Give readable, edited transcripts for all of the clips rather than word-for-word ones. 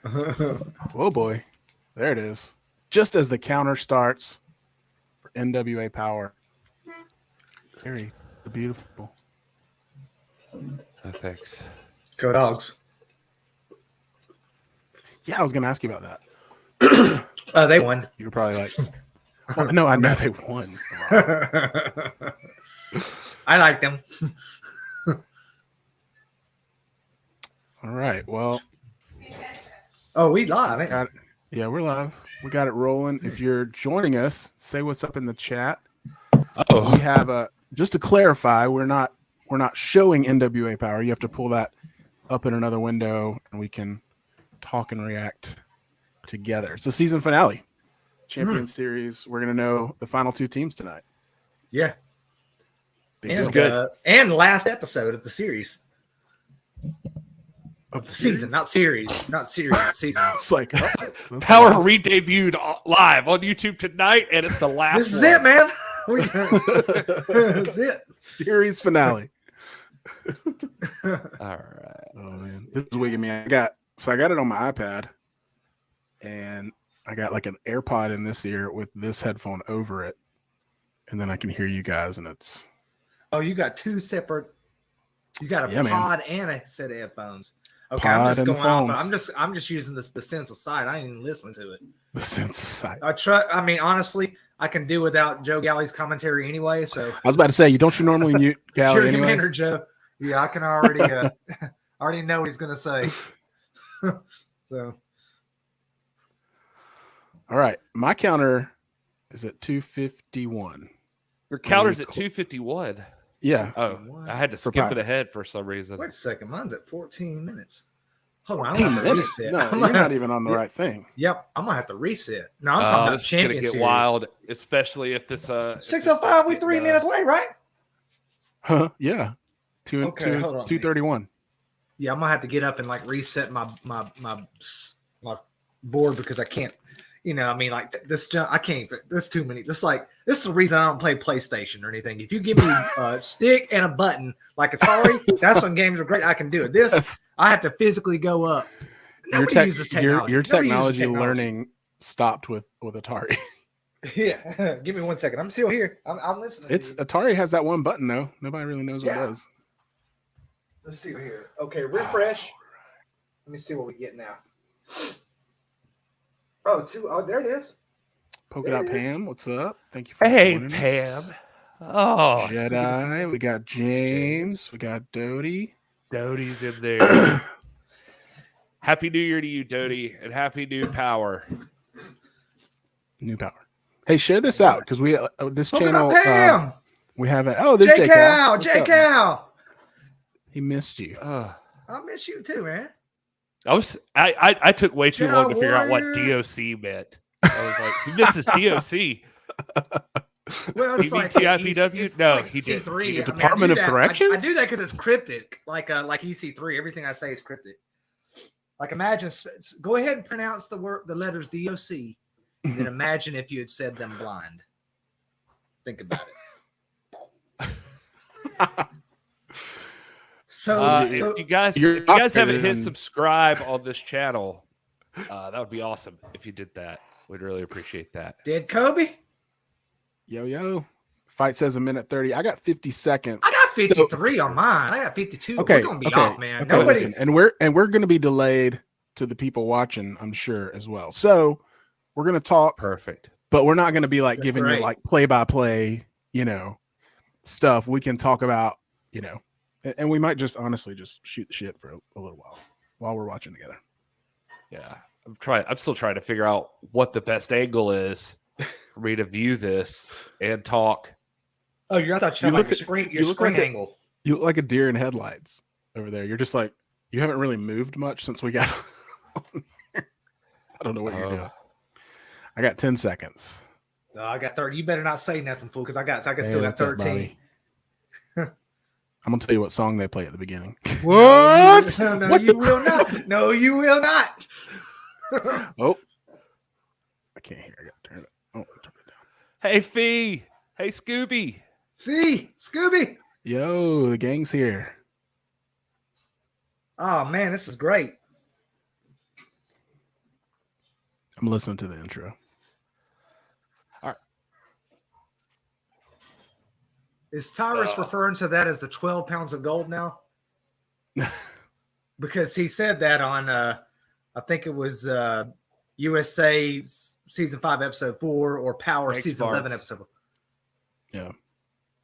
Oh boy, there it is. Just as the counter starts for NWA Power. Very beautiful. Oh, thanks. Go Dogs. Yeah, I was going to ask you about that. They won. You were probably like, well, no, I know they won. I like them. All right. Well, oh, we live. got it. Yeah, we're live. We got it rolling. If you're joining us, say what's up in the chat. Oh, We have just to clarify, we're not showing NWA Power. You have to pull that up in another window, and we can talk and react together. It's the season finale, Champion Series. We're gonna know the final two teams tonight. Yeah, this is good. And last episode of the series. Of the season, not series, season. It's like Power re-debuted live on YouTube tonight, and it's the last. This is it, man. This is it. Series finale. All right. Oh man, this is wigging me. I got it on my iPad, and I got like an AirPod in this ear with this headphone over it, and then I can hear you guys, and it's. Oh, you got two separate. You got a pod and a set of headphones. Okay, Pod I'm just going off. I'm just using the sense of sight. I ain't even listening to it. The sense of sight. I mean, honestly, I can do without Joe Galley's commentary anyway. So I was about to say, don't you normally mute Galley anyway? Joe. Yeah, I can already already know what he's gonna say. So, all right, my counter is at 251. Your counter's at 251. Yeah. Oh, I had to skip it ahead for some reason. Wait a second, mine's at 14 minutes. Hold on, I'm 14 gonna minutes. reset. No, you're not even on the right thing. Yep, I'm gonna have to reset. No, I'm talking about this Champion is gonna get Series. wild, especially if this 6:05. We 3 minutes away, right? Huh? Yeah. 231. Yeah, I'm gonna have to get up and like reset my board because I can't. You know, I mean, like this, I can't. There's too many. This is the reason I don't play PlayStation or anything. If you give me a stick and a button like Atari, that's when games are great. I can do it. This, I have to physically go up. Your technology learning stopped with Atari. Yeah, give me 1 second. I'm still here. I'm listening. Atari has that one button though. Nobody really knows what it does. Let's see here. Okay, refresh. Let me see what we get now. Oh, there it is. Polka Dot Pam, what's up? Thank you for joining Pam. Us. Oh, Jedi. We got James. We got Dodie. Dodie's in there. Happy New Year to you, Dodie, and Happy New Power. New Power. Hey, share this out because we this Polka channel. Pam. We haven't. Oh, there's J Cal. J Cal. He missed you. I miss you too, man. I took way too long to figure out what DOC meant. I was like, he misses DOC. Well, it's like TIPW? No, like he did. EC3. Department of Corrections? I do that because it's cryptic, like EC3. Everything I say is cryptic. Like imagine, go ahead and pronounce the letters DOC, and then imagine if you had said them blind. Think about it. So if you guys haven't hit subscribe on this channel, that would be awesome if you did that. We'd really appreciate that. Did Kobe? Yo. Fight says 1:30. I got 50 seconds. I got 53 on mine. I got 52. Okay, we're gonna be off, man. Okay, listen, and we're gonna be delayed to the people watching, I'm sure, as well. So we're gonna talk. Perfect. But we're not gonna be like giving you like play-by-play, stuff. We can talk about, and we might just honestly just shoot the shit for a little while we're watching together. Yeah. I'm still trying to figure out what the best angle is for me to view this and talk. Oh, I thought you look at your screen angle. You look like a deer in headlights over there. You're just like, you haven't really moved much since we got on here. I don't know what you're doing. I got 10 seconds. No, I got 30. You better not say nothing, fool, because I still got 13. I'm gonna tell you what song they play at the beginning. What? No, you will not. No, you will not. Oh, I can't hear. I got to turn it. Oh, turn it down. Hey, Fee. Hey, Scooby. Scooby. Yo, the gang's here. Oh man, this is great. I'm listening to the intro. Is Tyrus referring to that as the 12 pounds of gold now? Because he said that on, I think it was USA season 5, episode 4, or Power Thanks, season Barnes. 11, episode 4. Yeah.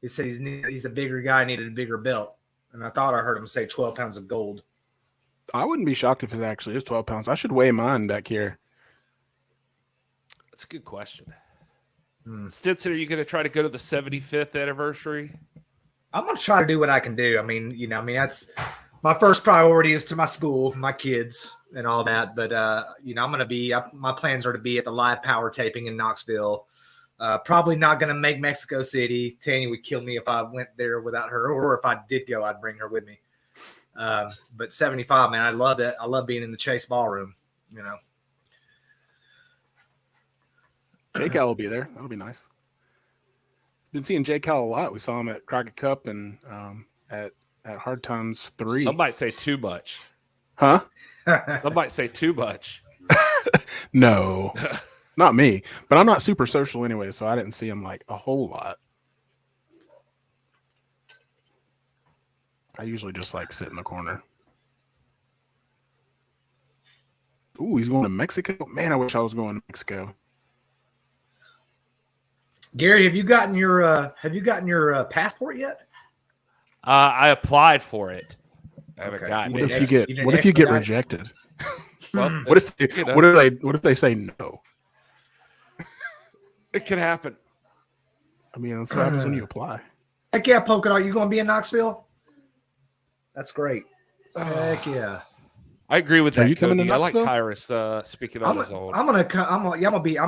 He said he's a bigger guy, needed a bigger belt. And I thought I heard him say 12 pounds of gold. I wouldn't be shocked if it actually is 12 pounds. I should weigh mine back here. That's a good question. Stinson, are you going to try to go to the 75th anniversary? I'm going to try to do what I can do. I mean, that's my first priority is to my school, my kids, and all that. But, I'm going to be, my plans are to be at the live Power taping in Knoxville. Probably not going to make Mexico City. Tanya would kill me if I went there without her, or if I did go, I'd bring her with me. But 75, man, I love it. I love being in the Chase Ballroom, J Cal will be there. That'll be nice. Been seeing J Cal a lot. We saw him at Crockett Cup and at Hard Times 3. Some might say too much. Huh? Some might say too much. No, not me. But I'm not super social anyway, so I didn't see him like a whole lot. I usually just like sit in the corner. Ooh, he's going to Mexico. Man, I wish I was going to Mexico. Gary, have you gotten your passport yet? I applied for it. I haven't Okay. gotten What it. if you get rejected? Well, What if they say no? it could happen. I mean, that's what happens when you apply. Heck yeah, Polka Dot. You going to be in Knoxville? That's great. Heck yeah. I agree with Are that. you coming to Cody. I like Knoxville? Tyrus speaking on his own. I'm gonna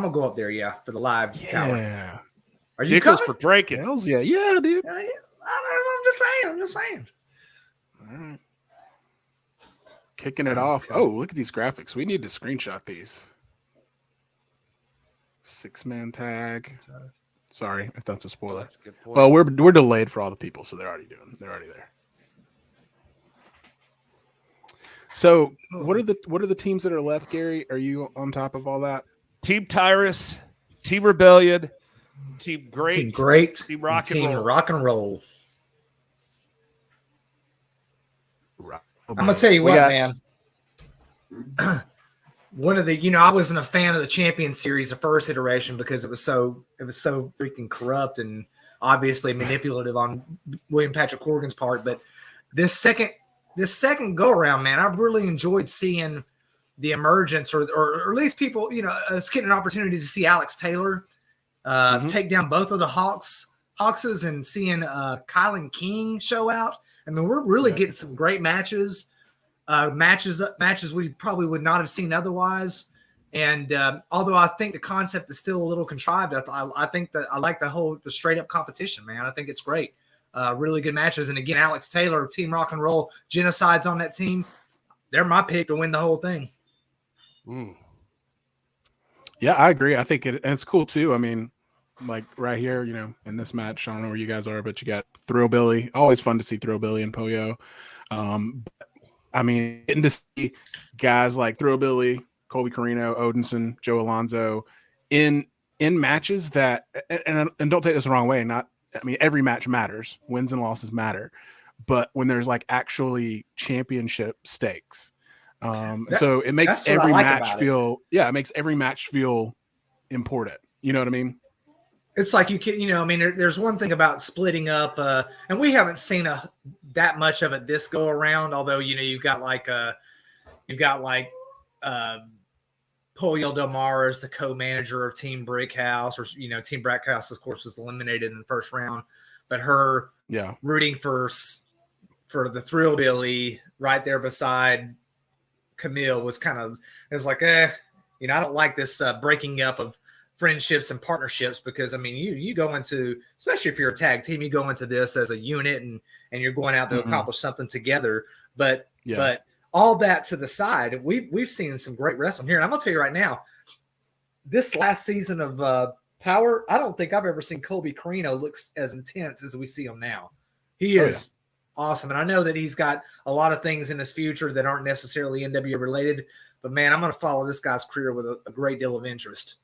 go up there, yeah, for the live Power. Yeah. Are you Dickles coming? for drinking. Hells yeah. Yeah, dude. I'm just saying. All right. Kicking it off. Oh, look at these graphics. We need to screenshot these. 6-man tag. Sorry if that's a Well, spoiler. that's a good point. Well, we're delayed for all the people, so they're already there. So what are the teams that are left, Gary? Are you on top of all that? Team Tyrus, Team Rebellion, Team Great, Team Rock and Roll. Rock and Roll. Right. I'm gonna tell you what, man. One of the, I wasn't a fan of the Champion Series, the first iteration, because it was so freaking corrupt and obviously manipulative on William Patrick Corgan's part. But this second go around, man, I really enjoyed seeing the emergence, or at least people, us getting an opportunity to see Alex Taylor take down both of the Hawkses, and seeing Kylan King show out. I mean, we're really getting some great matches. Matches we probably would not have seen otherwise. And although I think the concept is still a little contrived, I think that I like the straight up competition, man. I think it's great. Really good matches. And again, Alex Taylor, Team Rock and Roll, Genocide's on that team. They're my pick to win the whole thing. Yeah, I agree. I think it's cool too. I mean, like right here, in this match, I don't know where you guys are, but you got Thrillbilly. Always fun to see Thrillbilly and Poyo. I mean, getting to see guys like Thrillbilly, Colby Corino, Odinson, Joe Alonzo in matches that, and don't take this the wrong way, every match matters. Wins and losses matter. But when there's like actually championship stakes, so it makes every match feel, it makes every match feel important. You know what I mean? It's like there's one thing about splitting up, and we haven't seen that much of it this go around. Although you've got Polio Del Mar as the co-manager of Team Brickhouse, or Team Brickhouse, of course, was eliminated in the first round, but her rooting for the Thrillbilly right there beside Camille was like, I don't like this breaking up of friendships and partnerships, because you go into, especially if you're a tag team, you go into this as a unit and you're going out to accomplish something together. But all that to the side, we've seen some great wrestling here. And I'm gonna tell you right now, this last season of Power, I don't think I've ever seen Colby Corino looks as intense as we see him now. He is awesome. And I know that he's got a lot of things in his future that aren't necessarily NWA related, But man, I'm going to follow this guy's career with a great deal of interest.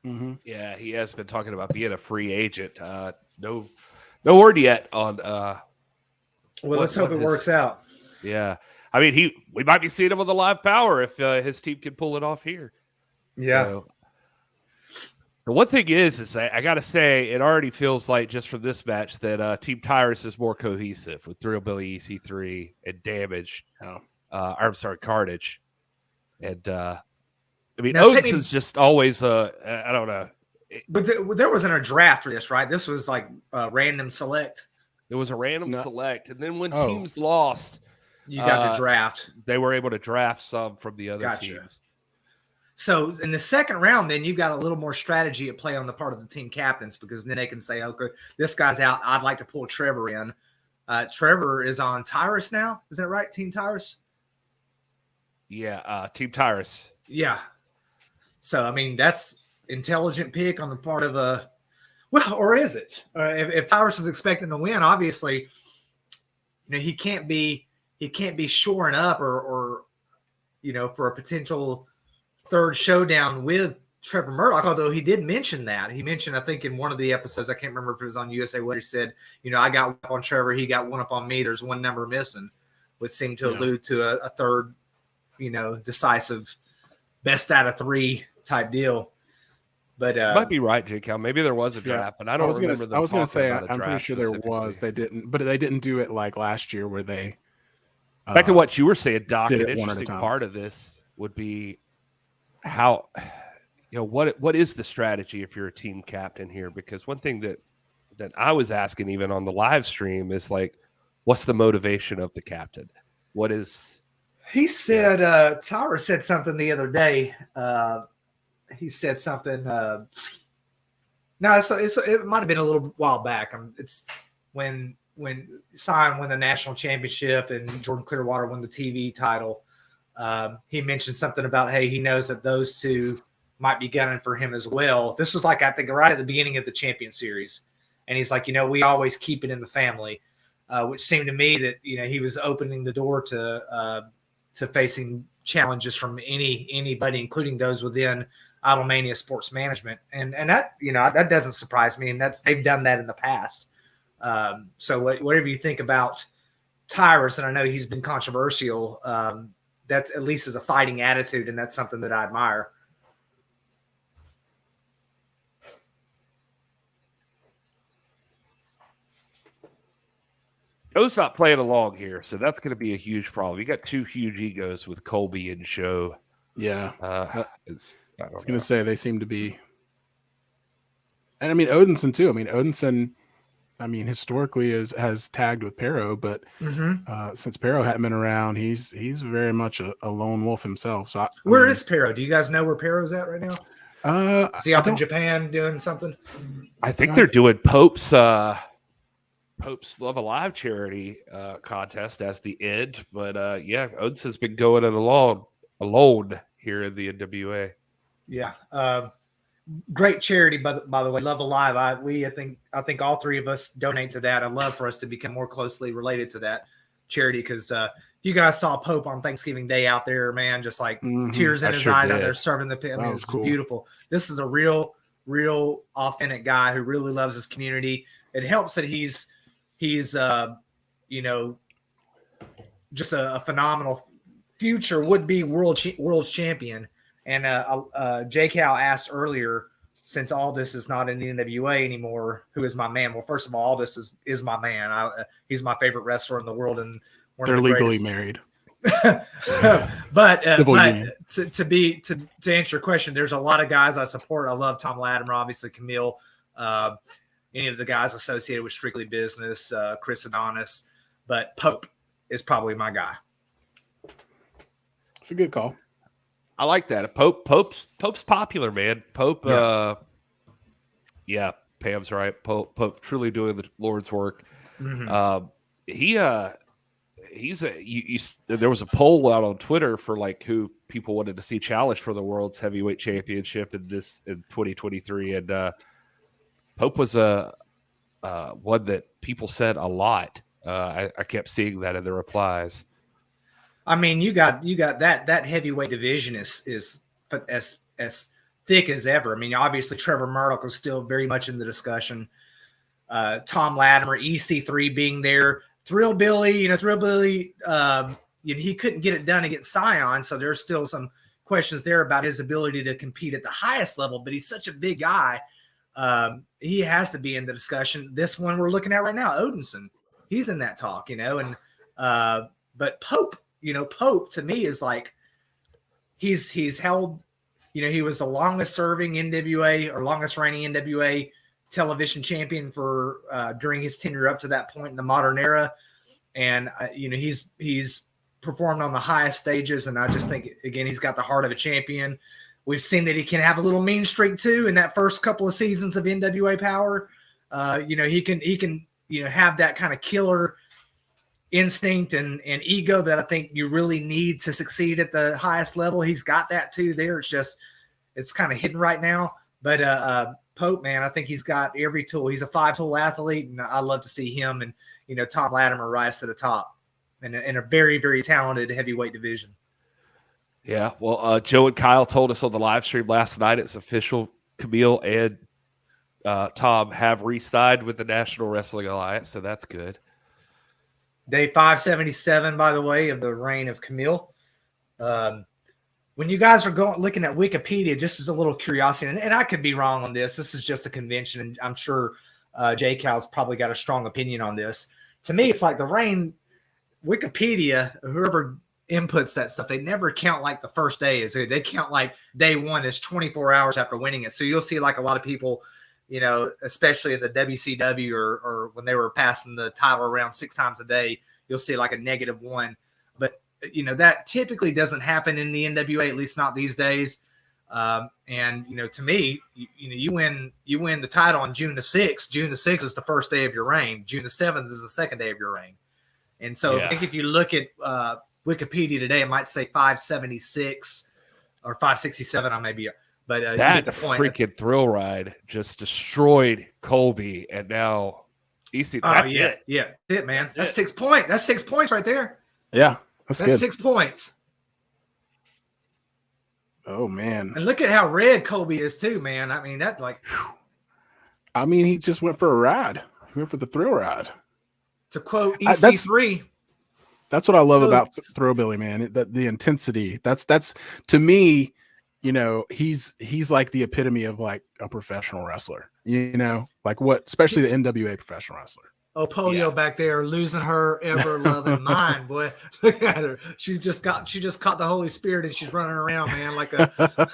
Mm-hmm. Yeah, he has been talking about being a free agent. No word yet on. Well, let's hope it works out. Yeah, I mean, we might be seeing him on the live Power if his team can pull it off here. Yeah. So, the one thing is I got to say, it already feels like just from this match that Team Tyrus is more cohesive with Thrillbilly, EC3, and Damage. I'm sorry, Carnage. And, I mean, Odinson's just always, I don't know. But there wasn't a draft for this, right? This was like a random select. It was a random select. And then when teams lost, you got to draft. They were able to draft some from the other teams. So in the second round, then you got a little more strategy at play on the part of the team captains, because then they can say, okay, this guy's out. I'd like to pull Trevor in. Trevor is on Tyrus now. Is that right? Team Tyrus? Yeah, Team Tyrus. Yeah. So, I mean, that's intelligent pick on the part of or is it? If Tyrus is expecting to win, obviously, he can't be shoring up or for a potential third showdown with Trevor Murdoch, although he did mention that. He mentioned, I think, in one of the episodes, I can't remember if it was on USA, what he said, I got one up on Trevor, he got one up on me, there's one number missing, which seemed to allude to a third, decisive best out of three type deal. But you might be right, J. Cal. Maybe there was a draft, but I don't remember them. I was going to say, I'm pretty sure there was. They didn't do it like last year where they. Back to what you were saying, Doc, an one interesting part of this would be how, what is the strategy if you're a team captain here? Because one thing that I was asking even on the live stream is like, what's the motivation of the captain? What is? He said, Tyrus said something the other day. He said something. It might have been a little while back. It's when Sion won the national championship and Jordan Clearwater won the TV title. He mentioned something about, hey, he knows that those two might be gunning for him as well. This was like, I think, right at the beginning of the Champion Series. And he's like, we always keep it in the family, which seemed to me that, he was opening the door to facing challenges from anybody, including those within Idlemania Sports Management. And that, that doesn't surprise me. And they've done that in the past. So whatever you think about Tyrus, and I know he's been controversial, that's at least as a fighting attitude, and that's something that I admire. Joe's not playing along here, so that's going to be a huge problem. You got two huge egos with Colby and Joe. Yeah, I was going to say they seem to be, and I mean Odinson too. I mean Odinson, historically has tagged with Perro, but since Perro hadn't been around, he's very much a lone wolf himself. So where is Perro? Do you guys know where Perro's at right now? Is he up in Japan doing something? I think they're doing Pope's Love Alive charity contest as the end, but Odinson's been going it alone here in the NWA. Yeah. Great charity, by the way, Love Alive. I think all three of us donate to that. I'd love for us to become more closely related to that charity, because you guys saw Pope on Thanksgiving Day out there, man, just like tears in his eyes out there serving the pit. It was cool. Beautiful. This is a real authentic guy who really loves his community. It helps that he's just a phenomenal future would-be world's champion. And J. Cal asked earlier, since Aldis is not in the NWA anymore, who is my man? Well, first of all, Aldis is my man. He's my favorite wrestler in the world, and they're legally married. but to answer your question, there's a lot of guys I support. I love Tom Latimer, obviously Camille, any of the guys associated with Strictly Business, Chris Adonis, but Pope is probably my guy. It's a good call. I like that. Pope's popular, man. Pope, Pam's right. Pope truly doing the Lord's work. Mm-hmm. There was a poll out on Twitter for like who people wanted to see challenge for the World's Heavyweight Championship in 2023, and Pope was one that people said a lot. I kept seeing that in the replies. I mean, you got that heavyweight division is as thick as ever. I mean, obviously Trevor Murdoch was still very much in the discussion. Tom Latimer, EC3 being there, Thrillbilly, Thrillbilly, he couldn't get it done against Scion, so there's still some questions there about his ability to compete at the highest level. But he's such a big guy, he has to be in the discussion. This one we're looking at right now, Odinson, he's in that talk, and but Pope, Pope to me is like he's held, he was the longest serving NWA or longest reigning NWA television champion for during his tenure up to that point in the modern era, and he's performed on the highest stages, and I just think again he's got the heart of a champion. We've seen that he can have a little mean streak too in that first couple of seasons of NWA Power. He can have that kind of killer instinct and ego that I think you really need to succeed at the highest level. He's got that too there. It's kind of hidden right now, but Pope, man, I think he's got every tool. He's a 5-tool athlete, and I love to see him and Tom Latimer rise to the top in a very, very talented heavyweight division. Yeah, well, Joe and Kyle told us on the live stream last night it's official. Camille and Tom have re-signed with the National Wrestling Alliance, so that's good. Day 577, by the way, of the reign of Camille. When you guys are looking at Wikipedia, just as a little curiosity, and I could be wrong on this. This is just a convention, and I'm sure J. Cal's probably got a strong opinion on this. To me, it's like the reign. Wikipedia, whoever inputs that stuff, they never count like the first day. They count like day one is 24 hours after winning it. So you'll see like a lot of people, especially in the WCW or when they were passing the title around 6 times a day, you'll see like a -1. But that typically doesn't happen in the NWA, at least not these days. And to me, you win the title on June the 6th. June the 6th is the first day of your reign. June the 7th is the second day of your reign. And so I think if you look at Wikipedia today, it might say 576 or 567. I may be, but that freaking thrill ride just destroyed Colby, and now EC. That's it. Yeah, that's it, man. That's 6 points. That's 6 points right there. Yeah, that's good. 6 points. Oh man! And look at how red Colby is too, man. I mean that like. I mean, he just went for a ride. He went for the thrill ride. To quote EC3, that's what I love about Thrillbilly, man. The intensity. That's to me, he's like the epitome of like a professional wrestler. Like what, especially the NWA professional wrestler. Oh, Polio back there losing her ever loving mind, boy. Look at her. She just caught the Holy Spirit and she's running around, man, like a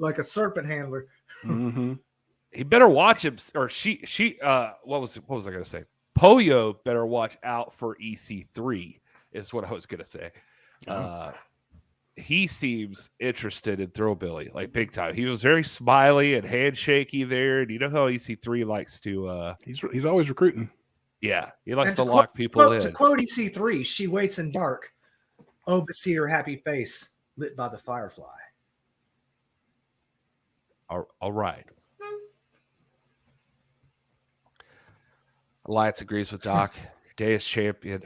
like a serpent handler. Mm-hmm. He better watch him, or she. What was I going to say? Polio better watch out for EC3 is what I was going to say. He seems interested in Thrillbilly, like big time. He was very smiley and handshaky there. And you know how EC3 likes to... He's always recruiting. Yeah, he likes to lock people in. To quote EC3, she waits in dark. Oh, but see her happy face lit by the firefly. All right. Alliance agrees with Doc. Your day as champion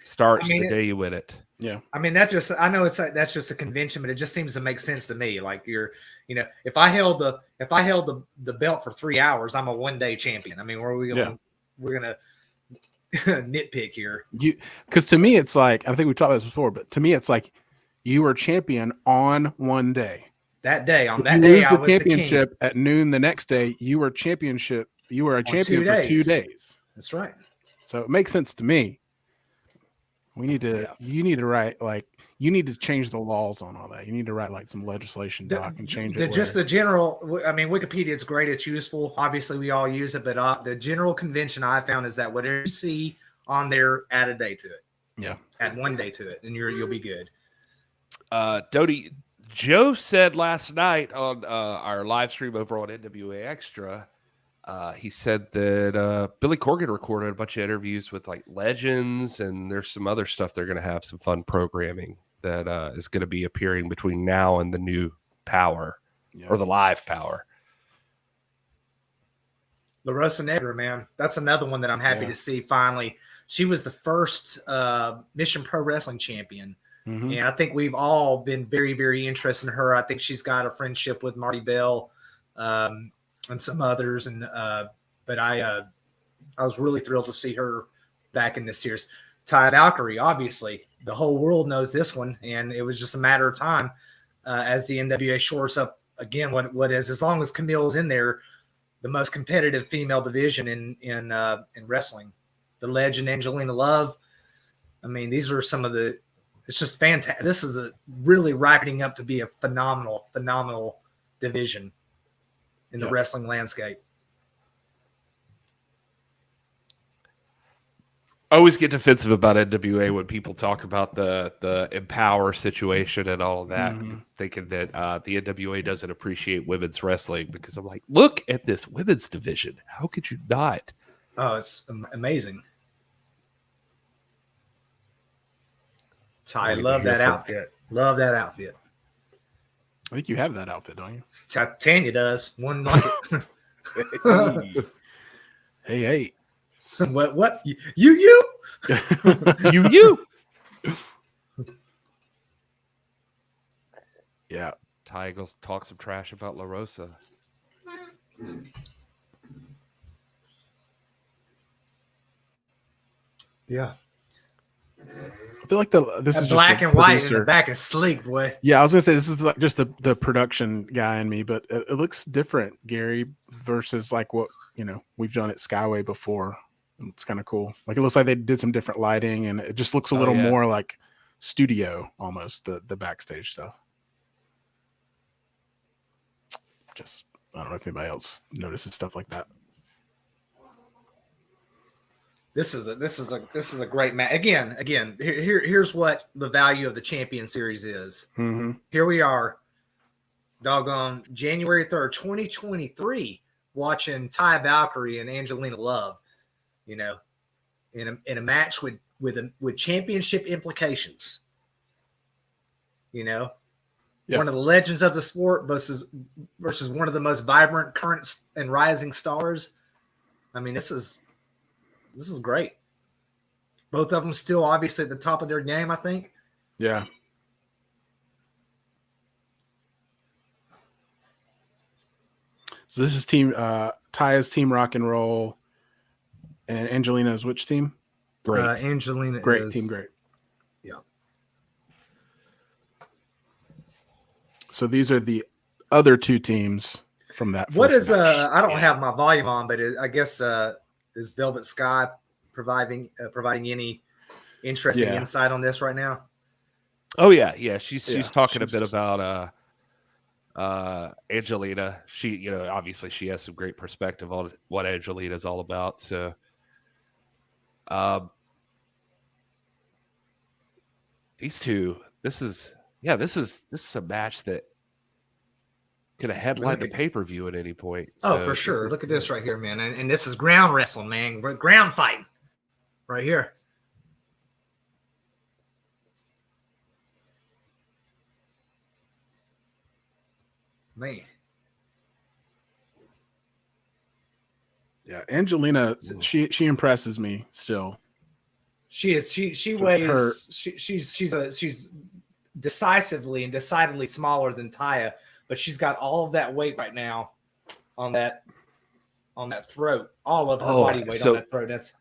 starts the day you win it. Yeah. I mean, that's just a convention, but it just seems to make sense to me. Like if I held the belt for 3 hours, I'm a 1-day champion. I mean, we're gonna nitpick here. Because to me, it's like, I think we talked about this before, but to me, it's like you were champion on one day. That day, on that you day, lose I the was championship the king. at noon the next day. You were a champion for 2 days. That's right. So it makes sense to me. We need to. You need to write you need to change the laws on all that. You need to write like some legislation, Doc, and change it. Just the general. I mean, Wikipedia is great. It's useful. Obviously, we all use it, but the general convention I found is that whatever you see on there, add a day to it. Yeah, add 1 day to it, and you'll be good. Dodie, Joe said last night on our live stream over on NWA Extra. He said that Billy Corgan recorded a bunch of interviews with like legends, and there's some other stuff they're going to have some fun programming that is going to be appearing between now and the new Power or the live Power. La Rosa Negra, man, that's another one that I'm happy to see finally She was the first Mission Pro Wrestling champion. Mm-hmm. And I think we've all been very, very interested in her. I think she's got a friendship with Marty Bell and some others. And but I was really thrilled to see her back in this series. Taya Valkyrie, obviously, the whole world knows this one, and it was just a matter of time as the NWA shores up again. What is, as long as Camille's in there, the most competitive female division in wrestling. The legend Angelina Love. I mean, these are some of the. It's just fantastic. This is really ripening up to be a phenomenal division in the wrestling landscape. I always get defensive about NWA when people talk about the Powerrr situation and all of that, thinking that the NWA doesn't appreciate women's wrestling, because I'm like, look at this women's division. How could you not? Oh, it's amazing. Ty, love that outfit. Love that outfit. I think you have that outfit, don't you? Tanya does. One like it. Hey. What? You? You. Yeah. Ty goes talk some trash about La Rosa. Yeah. I feel like this is black just and white in the back is sleek, boy. Yeah, I was gonna say this is like just the production guy in me, but it looks different, Gary, versus like what we've done at Skyway before. It's kind of cool. Like it looks like they did some different lighting, and it just looks a little more like studio almost. The backstage stuff. Just I don't know if anybody else notices stuff like that. This is a great match. Again, here's what the value of the Champion Series is. Mm-hmm. Here we are, doggone January 3rd, 2023, watching Taya Valkyrie and Angelina Love, in a match with championship implications. One of the legends of the sport versus one of the most vibrant current and rising stars. I mean, this is great. Both of them still obviously at the top of their game, I think. Yeah. So this is Taya's team Rock and Roll, and Angelina's which team? Great. Angelina great is team. Great. Yeah. So these are the other two teams from that. What is match. I don't have my volume on, but I guess is Velvet Sky providing any interesting insight on this right now? Oh yeah. She's talking a bit about Angelina. She obviously she has some great perspective on what Angelina is all about. So these two, this is a match that could have headlined the pay-per-view at any point. Oh, for sure. Look at this right here, man. And this is ground wrestling, man. Ground fighting right here. Man. Yeah, Angelina, she impresses me still. She is. She weighs. She's decisively and decidedly smaller than Taya, but she's got all of that weight right now on that throat. All of her body weight on that throat. That's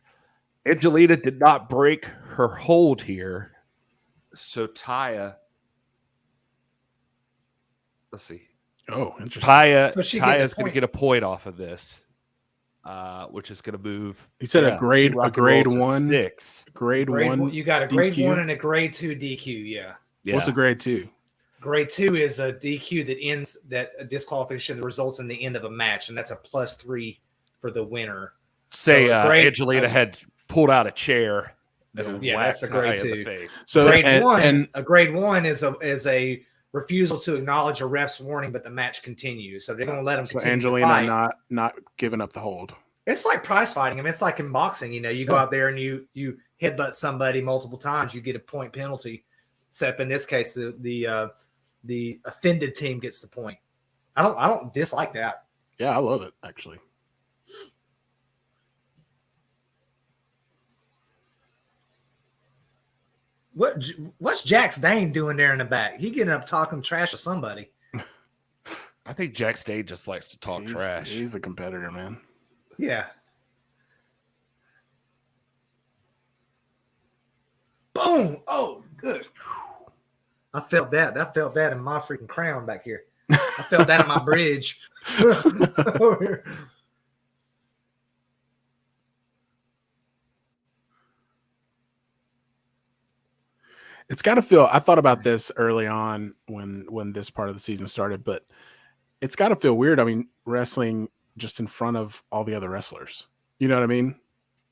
Angelina did not break her hold here, so Taya. Let's see. Oh, interesting. Taya's going to get a point off of this. Which is going to move. He said a grade 1, grade 1. You got a grade DQ? 1 and a grade 2 DQ. Yeah. What's a grade 2? Grade 2 is a DQ that a disqualification that results in the end of a match, and that's a +3 for the winner. Say Angelina had pulled out a chair. That's a grade 2. So a grade 1 is a refusal to acknowledge a ref's warning, but the match continues. So they're going to let them continue. Angelina to fight. not giving up the hold. It's like prize fighting. I mean, it's like in boxing. You go out there and you headbutt somebody multiple times, you get a point penalty. Except in this case, the offended team gets the point. I don't dislike that. Yeah, I love it actually. What's Jax Dane doing there in the back? He getting up talking trash to somebody. I think Jack Stade just likes to talk trash. He's a competitor, man. Yeah. Boom! Oh, good. I felt that. I felt that in my freaking crown back here. I felt that in my bridge. It's got to feel. I thought about this early on when this part of the season started, but it's got to feel weird. I mean, wrestling just in front of all the other wrestlers. You know what I mean?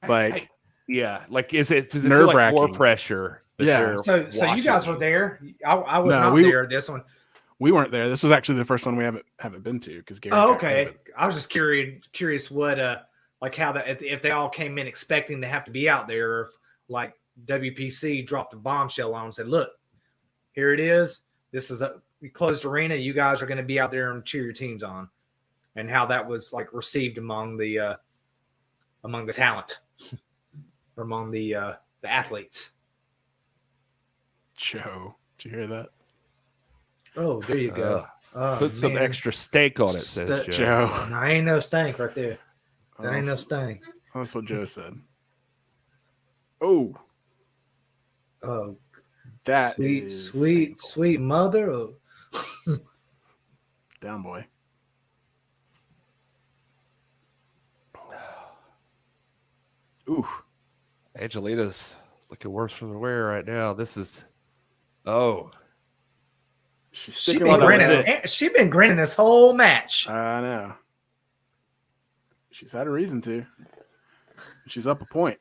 Like, yeah. Like, does it feel like nerve-wracking. more pressure? Yeah. So you guys were there. I was not there. This one. We weren't there. This was actually the first one we haven't been to because Gary. Oh, okay. I was just curious what like how that if they all came in expecting to have to be out there, or if like WPC dropped a bombshell on and said, "Look, here it is. This is a closed arena. You guys are going to be out there and cheer your teams on," and how that was like received among the talent or among the athletes. Joe, did you hear that? Oh, there you go. Put some extra steak on it, says Joe. No, ain't no stank right there. That ain't no stank. That's what Joe said. Oh, that sweet mother. Oh. Down, boy. Ooh, Angelina's looking worse for the wear right now. This is She's been grinning this whole match. I know. She's had a reason to. She's up a point.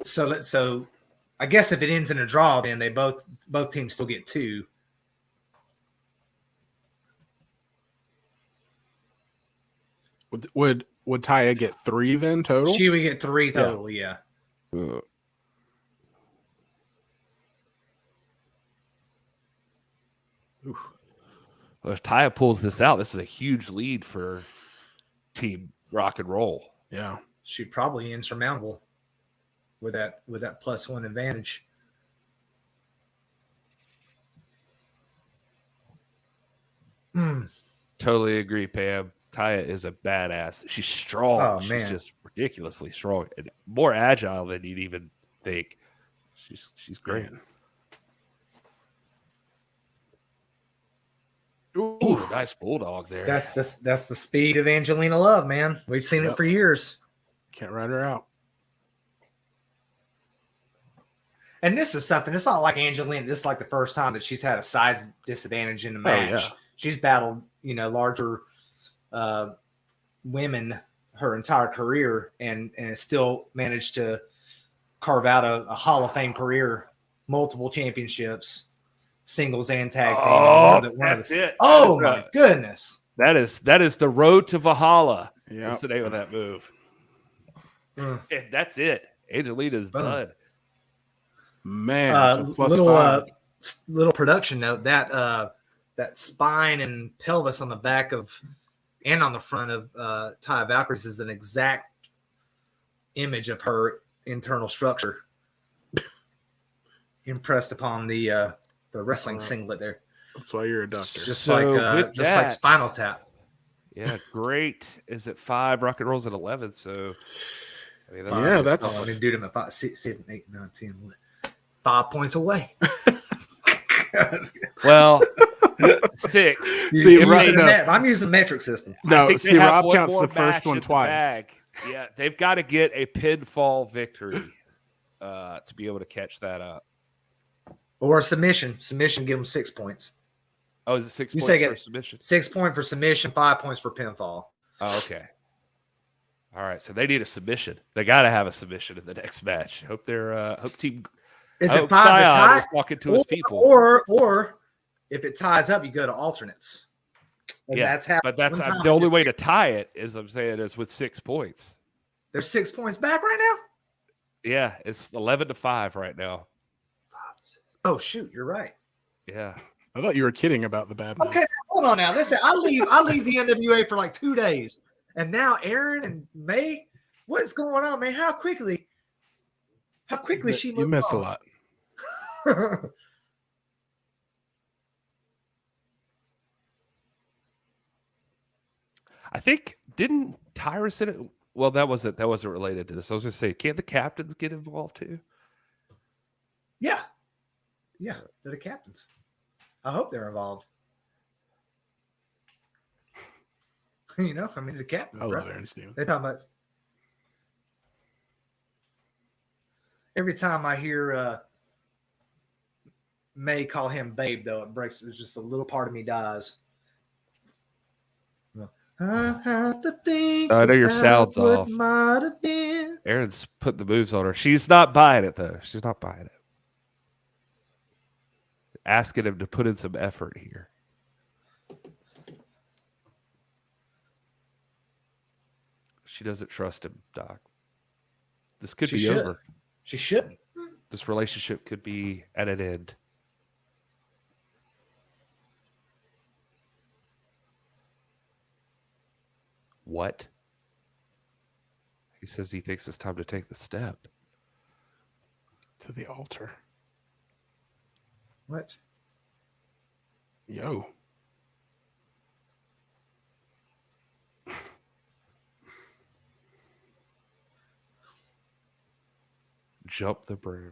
So I guess if it ends in a draw, then they both teams still get 2. Would Taya get 3 then total? She would get 3 total, yeah. Well, if Taya pulls this out, this is a huge lead for Team Rock and Roll. Yeah, she's probably insurmountable with that +1 advantage. Totally agree, Pam. Taya is a badass. She's strong. Oh, she's man. just ridiculously strong and more agile than you'd even think. She's great. Man. Ooh, nice bulldog there. That's the speed of Angelina Love, man. We've seen it for years. Can't ride her out. And this is something. It's not like Angelina. This is like the first time that she's had a size disadvantage in the match. Yeah. She's battled, larger women her entire career, and still managed to carve out a Hall of Fame career, multiple championships, singles and tag team. It. Oh my goodness! That is the road to Valhalla. Yeah, that's the name of that move. And that's it. Angelina's done. Man, so little production note that spine and pelvis on the back of and on the front of Taya Valkyrie's is an exact image of her internal structure impressed upon the wrestling singlet there. That's why you're a doctor. Just like Spinal Tap. Yeah, great. Is it 5? Rock and Roll's at 11. So I mean, that's I didn't do them at 5, 6, 7, 8, 9, 10, 11. 5 points away. Well, 6. See, I'm using metric system. No, see, Rob counts the first one twice. Yeah, they've got to get a pinfall victory to be able to catch that up. Or a submission. Submission, give them 6 points. Oh, is it 6 points for submission? 6 points for submission, 5 points for pinfall. Oh, okay. All right, so they need a submission. They got to have a submission in the next match. Hope team. Is it 5 to tie? Is talking to his people, or if it ties up, you go to alternates. And that's the only way to tie it is with 6 points. They're 6 points back right now. Yeah, it's 11-5 right now. Oh shoot, you're right. Yeah, I thought you were kidding about the bad. Okay, hold on now. Listen, I leave the NWA for like 2 days, and now Aaron and May, What's going on, man? How quickly she moved You missed on. a lot. I think didn't Tyrus in it? Well, that wasn't related to this. I was gonna say, can't the captains get involved too? Yeah, they're the captains. I hope they're involved. You know, I mean, the captains. I love bro. Aaron Stevens. They talking about every time I hear May call him babe, though, it breaks. It's just a little part of me dies. I have to think. I know your sound's off. Might have been. Aaron's put the moves on her. She's not buying it though. She's not buying it. Asking him to put in some effort here. She doesn't trust him, Doc. This could be over. She should. This relationship could be at an end. What? He says he thinks it's time to take the step. To the altar. What? Yo. Jump the broom.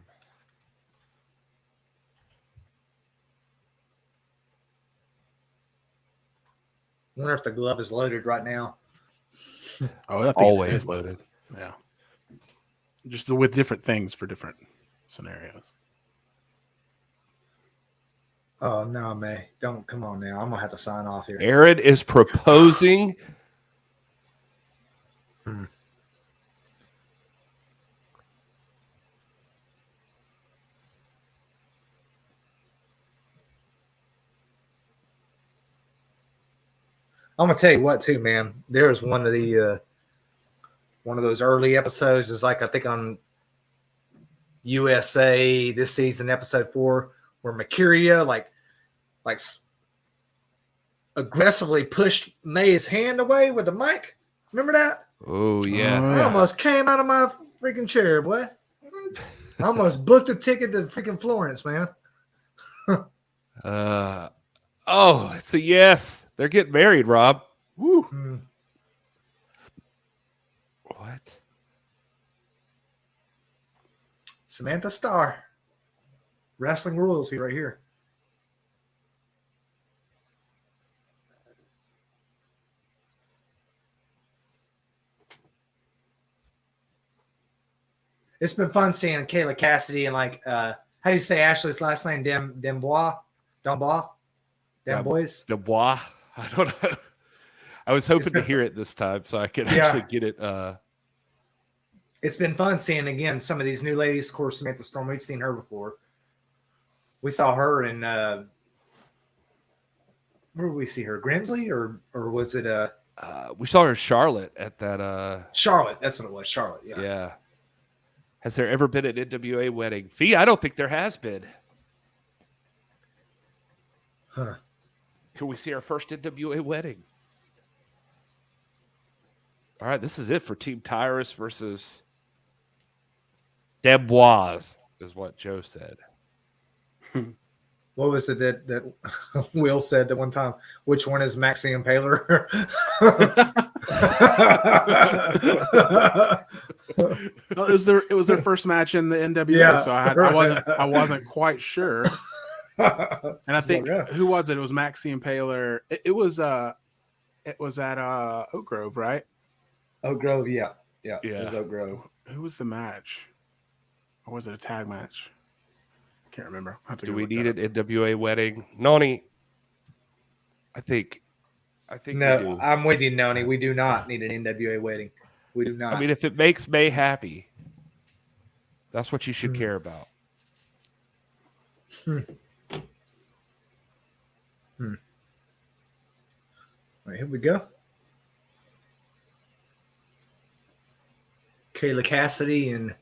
Wonder if the glove is loaded right now. Oh, I think Always it's loaded. Yeah. Just with different things for different scenarios. Oh no, May! Don't come on now. I'm gonna have to sign off here. Aaron is proposing. I'm gonna tell you what, too, man. There's one of those early episodes. Is like I think on USA this season, episode 4, where Mercurio like aggressively pushed May's hand away with the mic. Remember that? Oh yeah. I almost came out of my freaking chair, boy. I almost booked a ticket to freaking Florence, man. Oh, it's a yes. They're getting married, Rob. Woo. What? Samantha Starr. Wrestling royalty right here. It's been fun seeing Kayla, Kassidy, and how do you say Ashley's last name? Dembois? Dembois? Dubois. I don't know. I was hoping to hear it this time so I could actually get it. It's been fun seeing, again, some of these new ladies. Of course, Samantha Storm, we've seen her before. We saw her in, where did we see her? Grimsley or was it we saw her in Charlotte at that. Charlotte, that's what it was, Charlotte, yeah. Yeah. Has there ever been an NWA wedding? Fee, I don't think there has been. Huh. Can we see our first NWA wedding? All right, this is it for Team Tyrus versus Dembois, is what Joe said. What was it that Will said that one time? Which one is Maxie Impaler? Well, it was their first match in the NWA, so I wasn't quite sure. And I think who was it? It was Maxie Impaler. It was at Oak Grove, right? Oak Grove, yeah. It was Oak Grove. Who was the match? Or was it a tag match? Can't remember. Do we need an NWA wedding? Noni, I think no, we do. I'm with you, Noni. We do not need an NWA wedding. We do not. I mean, if it makes May happy, that's what you should care about. All right, here we go. Kayla, Kassidy and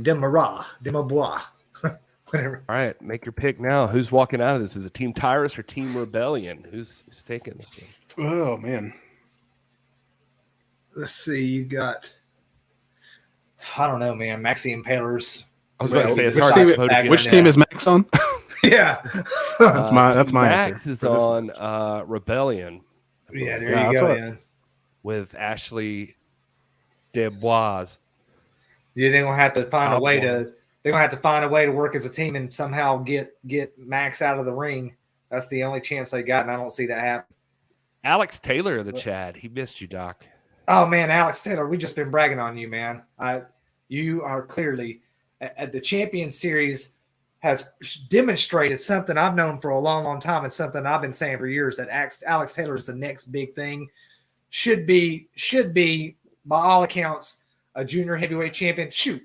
Dembois, whatever. All right, make your pick now. Who's walking out of this? Is it Team Tyrus or Team Rebellion? Who's taking this one? Oh man, let's see. You got. I don't know, man. Maxie Impalers. I was about to say it's Which hard team- to vote Which against. team is Max on? Yeah. That's my answer. Max is for this on match. Rebellion. Yeah, there Yeah, you that's go. what- Yeah. With Ashley Debois. Yeah, they're gonna have to find a way Boys. to. They're gonna have to find a way to work as a team and somehow get Max out of the ring. That's the only chance they got, and I don't see that happen. Alex Taylor in the chat. He missed you, Doc. Oh man, Alex Taylor, we just been bragging on you, man. You are clearly at the Champion Series has demonstrated something I've known for a long, long time, and something I've been saying for years that Alex Taylor is the next big thing. Should be by all accounts a junior heavyweight champion. Shoot,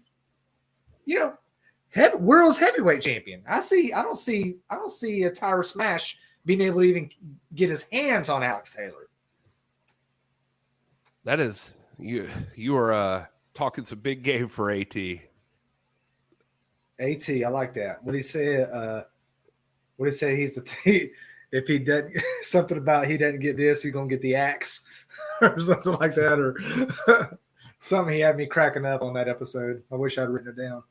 world's heavyweight champion. I don't see a Tyrus Smash being able to even get his hands on Alex Taylor. That is you are talking some big game for AT. AT, I like that. What did he say? What did he say? He's if he doesn't something about he doesn't get this, he's gonna get the axe or something like that, or something. He had me cracking up on that episode. I wish I'd written it down.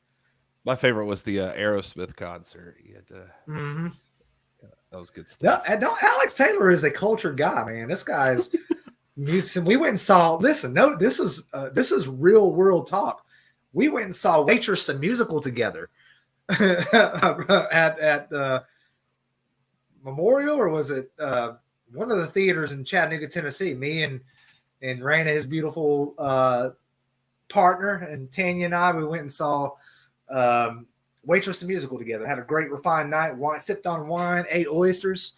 My favorite was the Aerosmith concert. He had that was good stuff. Alex Taylor is a cultured guy, man. This guy's music. We went and saw. Listen, no, this is real world talk. We went and saw Waitress the musical together at Memorial, or was it one of the theaters in Chattanooga, Tennessee? Me and Raina, his beautiful partner, and Tanya and I, we went and saw Waitress the musical together. Had a great refined night. Sipped on wine, ate oysters,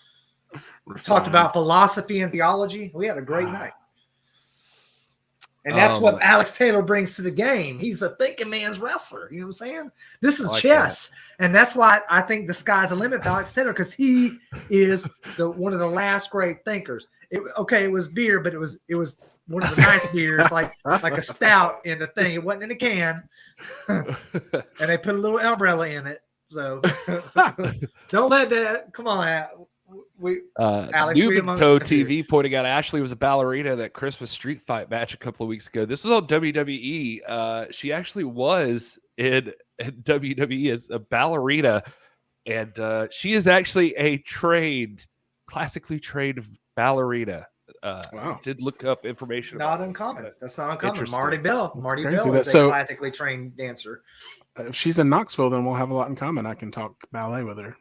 talked about philosophy and theology. We had a great night. And that's what Alex Taylor brings to the game. He's a thinking man's wrestler. You know what I'm saying? This is chess. And that's why I think the sky's the limit for Alex Taylor, because he is one of the last great thinkers. It was beer, but it was one of the nice beers, like a stout in the thing. It wasn't in a can. And they put a little umbrella in it. So don't let that come on. Alex, Newman Co. TV pointing out Ashley was a ballerina in that Christmas street fight match a couple of weeks ago. This was on WWE. She actually was in WWE as a ballerina, and she is actually a classically trained ballerina. Wow. Did look up information. Not uncommon. That's not uncommon. Marty Bell is a classically trained dancer. If she's in Knoxville, then we'll have a lot in common. I can talk ballet with her.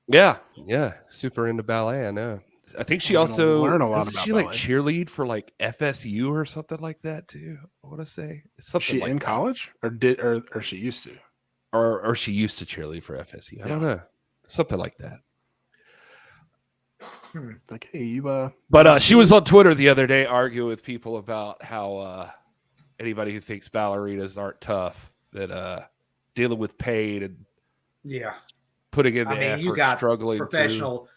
Yeah, super into ballet. I know. I think she also learn a lot about she ballet. like cheerlead for like FSU or something like that too. I want to say it's something. She like in that. college, or she used to, or she used to cheerlead for FSU. I don't know, something like that. Like, hey, you. But she was on Twitter the other day arguing with people about how anybody who thinks ballerinas aren't tough, that dealing with pain and putting in the effort, you got struggling professional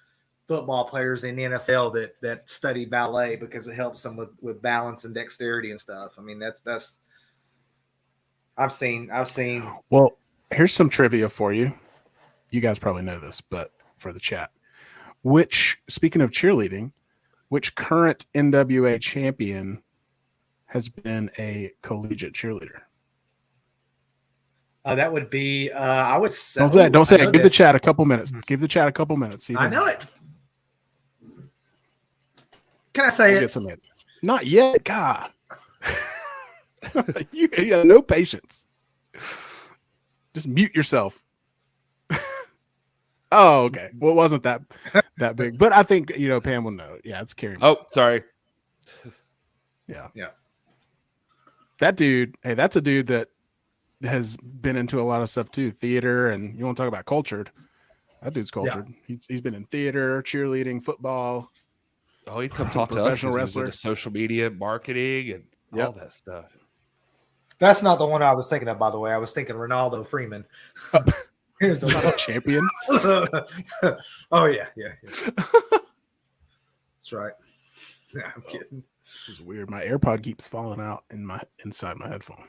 football players in the NFL that study ballet because it helps them with balance and dexterity and stuff. I mean, that's I've seen. Well, here's some trivia for you. You guys probably know this, but for the chat, speaking of cheerleading, which current NWA champion has been a collegiate cheerleader? That would be. I would say. Don't say it. Give the chat a couple minutes. Give the chat a couple minutes. I know it. Can I say it? Get some answers. Not yet. God. you have no patience. Just mute yourself. Oh, okay. Well, it wasn't that big, but I think Pam will know. Yeah, it's Carrie. Oh, sorry. Yeah. That dude. Hey, that's a dude that has been into a lot of stuff too, theater, and you want to talk about cultured. That dude's cultured. Yeah. He's been in theater, cheerleading, football. Oh, he'd come talk to us. Professional wrestler, social media, marketing, and all that stuff. That's not the one I was thinking of, by the way. I was thinking Ronaldo Freeman. He's not a champion. Oh yeah. That's right. Yeah, I'm kidding. This is weird. My AirPod keeps falling out inside my headphone.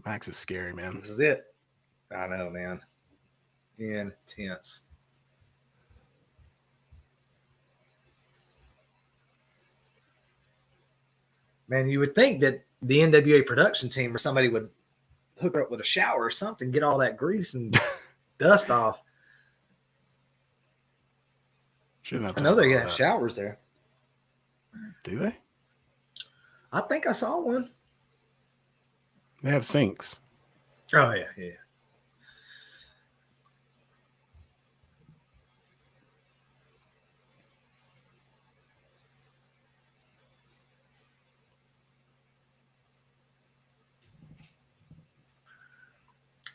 Max is scary, man. This is it. I know, man. Intense. Man, you would think that the NWA production team or somebody would hook her up with a shower or something, get all that grease and dust off. I know they have showers there. Do they? I think I saw one. They have sinks. Oh, yeah, yeah.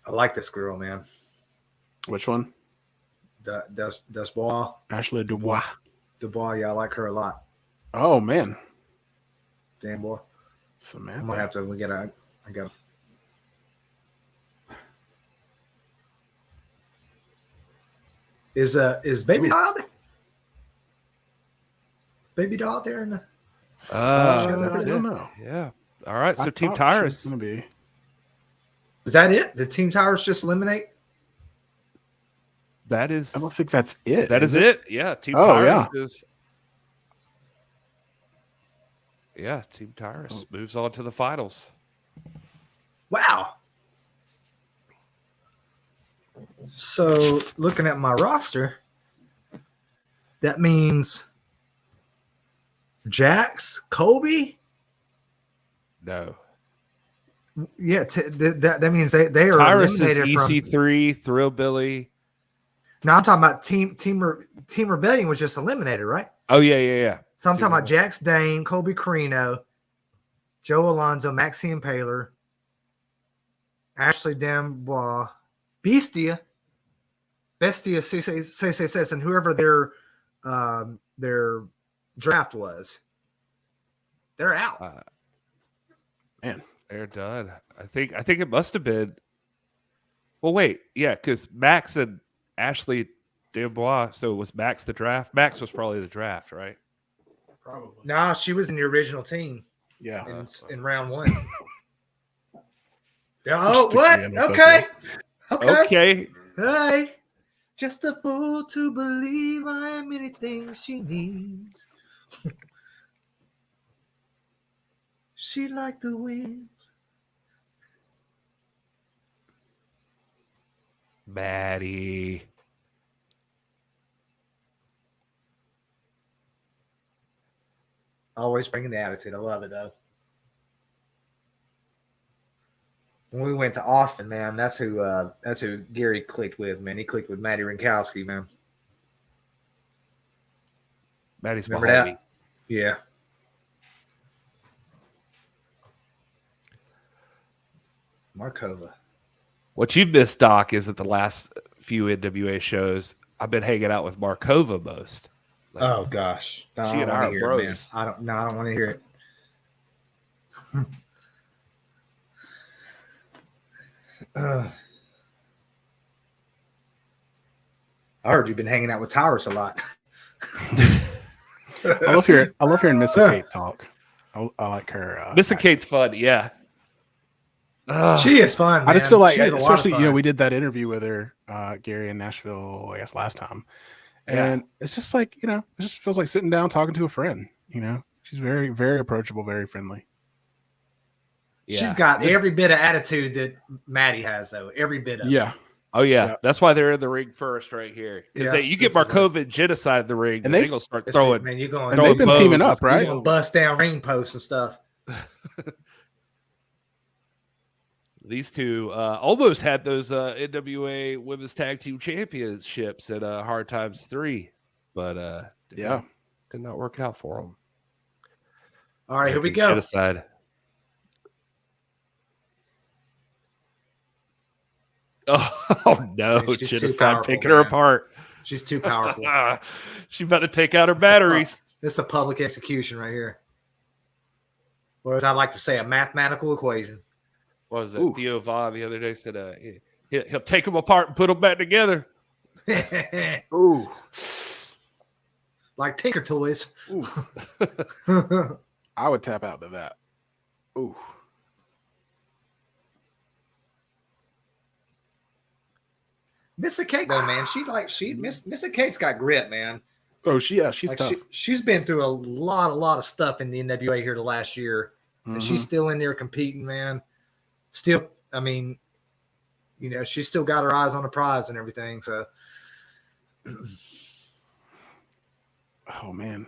I like this girl, man. Which one? Dubois. Ashley Dubois. Dubois, yeah, I like her a lot. Oh, man. Damn, boy. Samantha. I'm going to have to, I got Is Baby Doll there? Baby Doll there in the... I don't know. Yeah. All right. So Team Tyrus. Going to be. Is that it? Did Team Tyrus just eliminate? That is. I don't think that's it. That is it. Yeah. Team Tyrus is. Yeah. Team Tyrus moves on to the finals. Wow. So looking at my roster, that means Jax, Colby. No. Yeah, that means they are Tyrus eliminated is EC3, Thrillbilly. No, I'm talking about Team Rebellion was just eliminated, right? Oh yeah. So I'm talking about Jax Dane, Colby Corino, Joe Alonzo, Maxie Impaler, Ashley Dubois, Bestia, CCS, and whoever their draft was. They're out. Man, they're done. I think it must have been. Well, wait, yeah, because Max and Ashley Dubois. So was Max the draft? Max was probably the draft, right? probably. No, she was in the original team. Yeah. In round one. Oh, what? Okay. Hey, just a fool to believe I am anything she needs. She like the wind. Maddie. Always bringing the attitude. I love it, though. When we went to Austin, man, that's who Gary clicked with, man. He clicked with Maddie Rinkowski, man. Maddie's Remember behind me. that? Yeah. Markova. What you've missed, Doc, is that the last few NWA shows, I've been hanging out with Markova most. Like, Oh gosh, no, she and I are bros. It, I don't want to hear it. I heard you've been hanging out with Tyrus a lot. I love hearing Missy Kate talk. I like her. Missy Kate's fun, yeah. She is fun, man. I just feel like, She is a lot of especially, fun. we did that interview with her, Gary in Nashville, I guess last time. And it's just like, it just feels like sitting down talking to a friend, She's very, very approachable, very friendly. Yeah. She's got every bit of attitude that Maddie has, though. Every bit of it. Yeah. Oh, yeah. That's why they're in the ring first right here. Because you get Markova and Genocide in the ring, and they're going to start throwing. Man, you're going, and they've been teaming up, right? You're going to bust down ring posts and stuff. These two almost had those NWA Women's Tag Team Championships at Hard Times 3, but did not work out for them. All right, here we go. Genocide. Oh no, Genocide picking her apart. She's too powerful. She's about to take out her batteries. This is a public execution right here. Or as I like to say, a mathematical equation. What was that? Ooh. Theo Vaughn the other day said he'll take them apart and put them back together. Ooh. Like Tinker Toys. Ooh. I would tap out to that. Ooh. Missy Kate, though, man. Missy Kate's got grit, man. Oh, she's tough. She's been through a lot of stuff in the NWA here the last year. And she's still in there competing, man. Still, I mean, you know, she's still got her eyes on the prize and everything. So, oh man.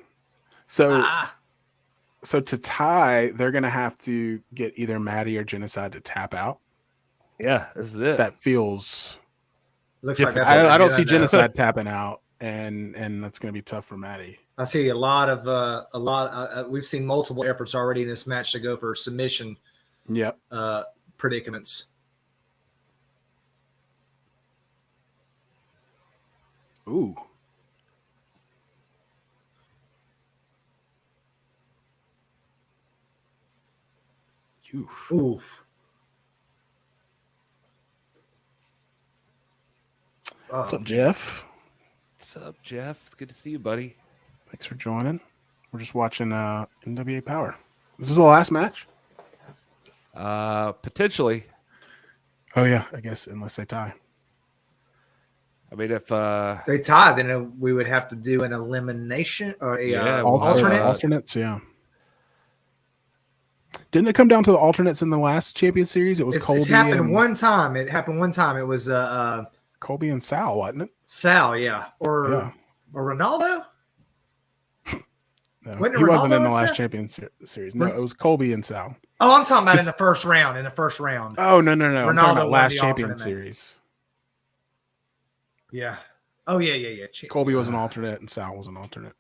So to tie, they're gonna have to get either Maddie or Genocide to tap out. Yeah, this is it. That feels looks different. like that's I don't see Genocide tapping out, and that's gonna be tough for Maddie. I see a lot of we've seen multiple efforts already in this match to go for submission. Yep. Predicaments. Ooh. Oof. Oof. What's up, Jeff? What's up, Jeff? It's good to see you, buddy. Thanks for joining. We're just watching NWA Power. This is the last match? Potentially. Oh yeah, I guess unless they tie. I mean, if they tie, then we would have to do an elimination or a alternates. Yeah. Didn't it come down to the alternates in the last Champion Series? It was Colby. It happened one time. It happened one time. It was Colby and Sal, wasn't it? Sal, yeah, or Ronaldo. No, he wasn't in the last Champion Series. No, it was Colby and Sal. Oh, I'm talking about in the first round. Oh no! Ronaldo I'm talking about last Champion Series. Yeah. Oh yeah. Colby was an alternate and Sal was an alternate.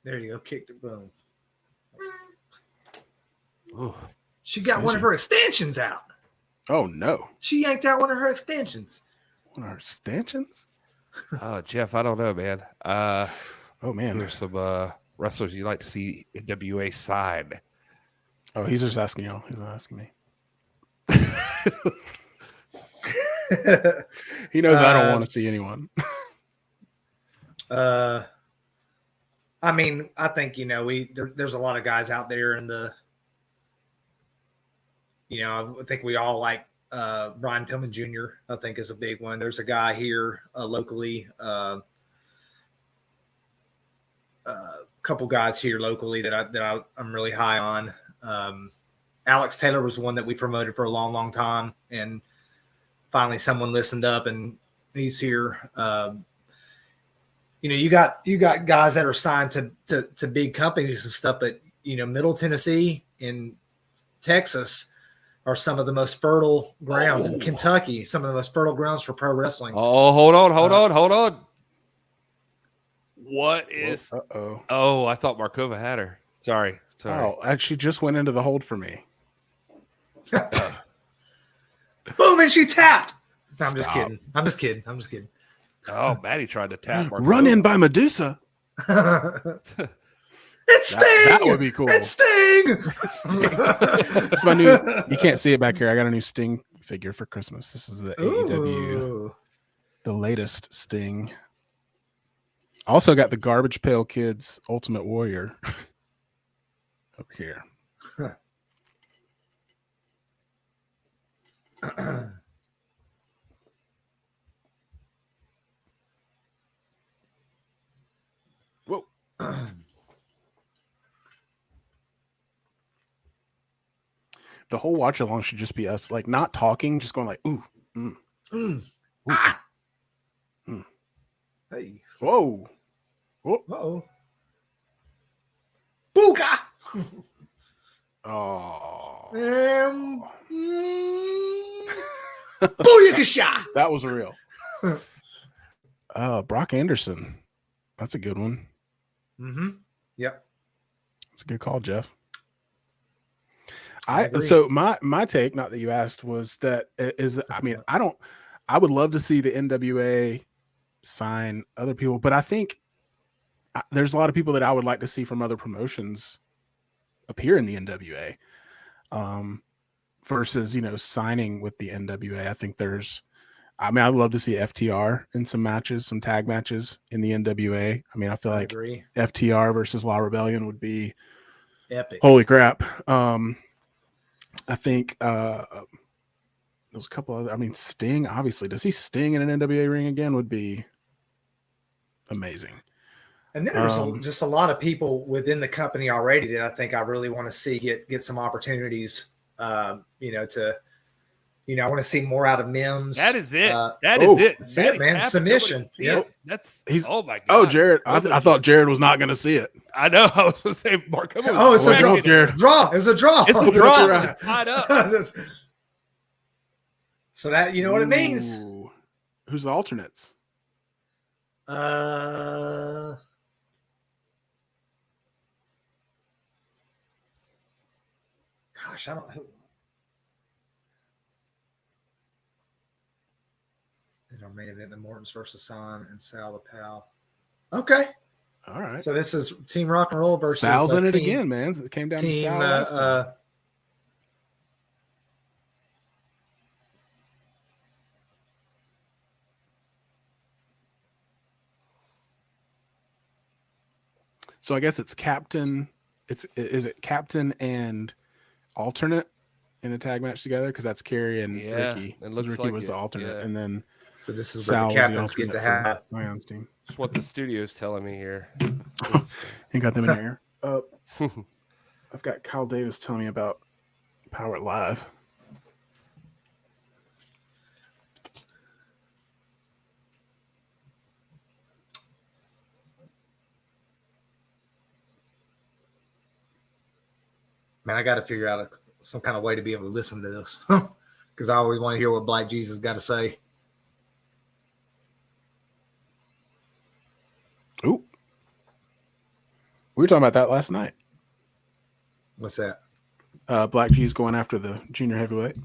There you go. Kicked it. Boom. Ooh, she got one of her extensions out. Oh no! She yanked out one of her extensions. One of her extensions? Oh, Jeff, I don't know, man. Oh man, there's some wrestlers you like to see NWA side. Oh, he's just asking y'all. He's not asking me. He knows I don't want to see anyone. I mean, I think, you know, there's a lot of guys out there in the, you know, I think we all like Brian Pillman Jr. I think is a big one. There's a guy here locally, a couple guys here locally that I'm really high on. Alex Taylor was one that we promoted for a long, long time, and finally someone listened up, and he's here. You know, you got guys that are signed to big companies and stuff, but you know, Middle Tennessee and Texas are some of the most fertile grounds. In Kentucky, some of the most fertile grounds for pro wrestling. Oh, hold on. What is? Uh-oh. Oh, I thought Markova had her. Sorry. Oh, actually, just went into the hold for me. Boom, and she tapped. No, I'm just kidding. Oh, Maddie tried to tap Markova. Run in by Medusa. It's Sting. That would be cool. It's Sting. That's my new. You can't see it back here. I got a new Sting figure for Christmas. This is the AEW, the latest Sting. Also got the Garbage Pail Kids Ultimate Warrior up here. Whoa. The whole watch along should just be us, like not talking, just going like, ooh, ooh. Ah. Hey. Whoa. Whoa. Uh-oh. Booga. Oh. Booyakasha. That was real. Brock Anderson. That's a good one. Mm-hmm. Yep. That's a good call, Jeff. So my take, not that you asked, was that I would love to see the NWA sign other people, but I think there's a lot of people that I would like to see from other promotions appear in the NWA versus, you know, signing with the NWA. I think there's I mean, I'd love to see FTR in some matches, some tag matches in the NWA. I mean, I feel like agree. FTR versus La Rebellion would be Epic. holy crap. I think there's a couple other. I mean, Sting, obviously. To see Sting in an NWA ring again would be amazing. And then there's just a lot of people within the company already that I think I really want to see get some opportunities. I want to see more out of Mims. That is it. That is it. That's it, man. Submission. Yep. Oh my god. Oh, Jared. I thought Jared was not going to see it. I know. I was going to say, Mark. Come on. Oh, it's a draw, Jared. Draw. It's a draw. It's a draw. It's tied up. So that you know what it means. Ooh. Who's the alternates? Gosh, I don't know. In our main event, the Mortons versus Son and Sal the Pal. Okay. All right. So this is Team Rock and Roll versus Sal's in it again, man. It came down to Sal last time. So I guess it's captain. Is it captain and alternate in a tag match together? Because that's Kerry and Ricky. It looks Ricky like was the alternate, and then so this is Sal where the captains get to have. That's what the studio's telling me here. Ain't got them in there. I've got Kyle Davis telling me about Power Live. Man, I got to figure out some kind of way to be able to listen to this because I always want to hear what Black Jesus got to say. Ooh. We were talking about that last night. What's that? Black G's going after the junior heavyweight.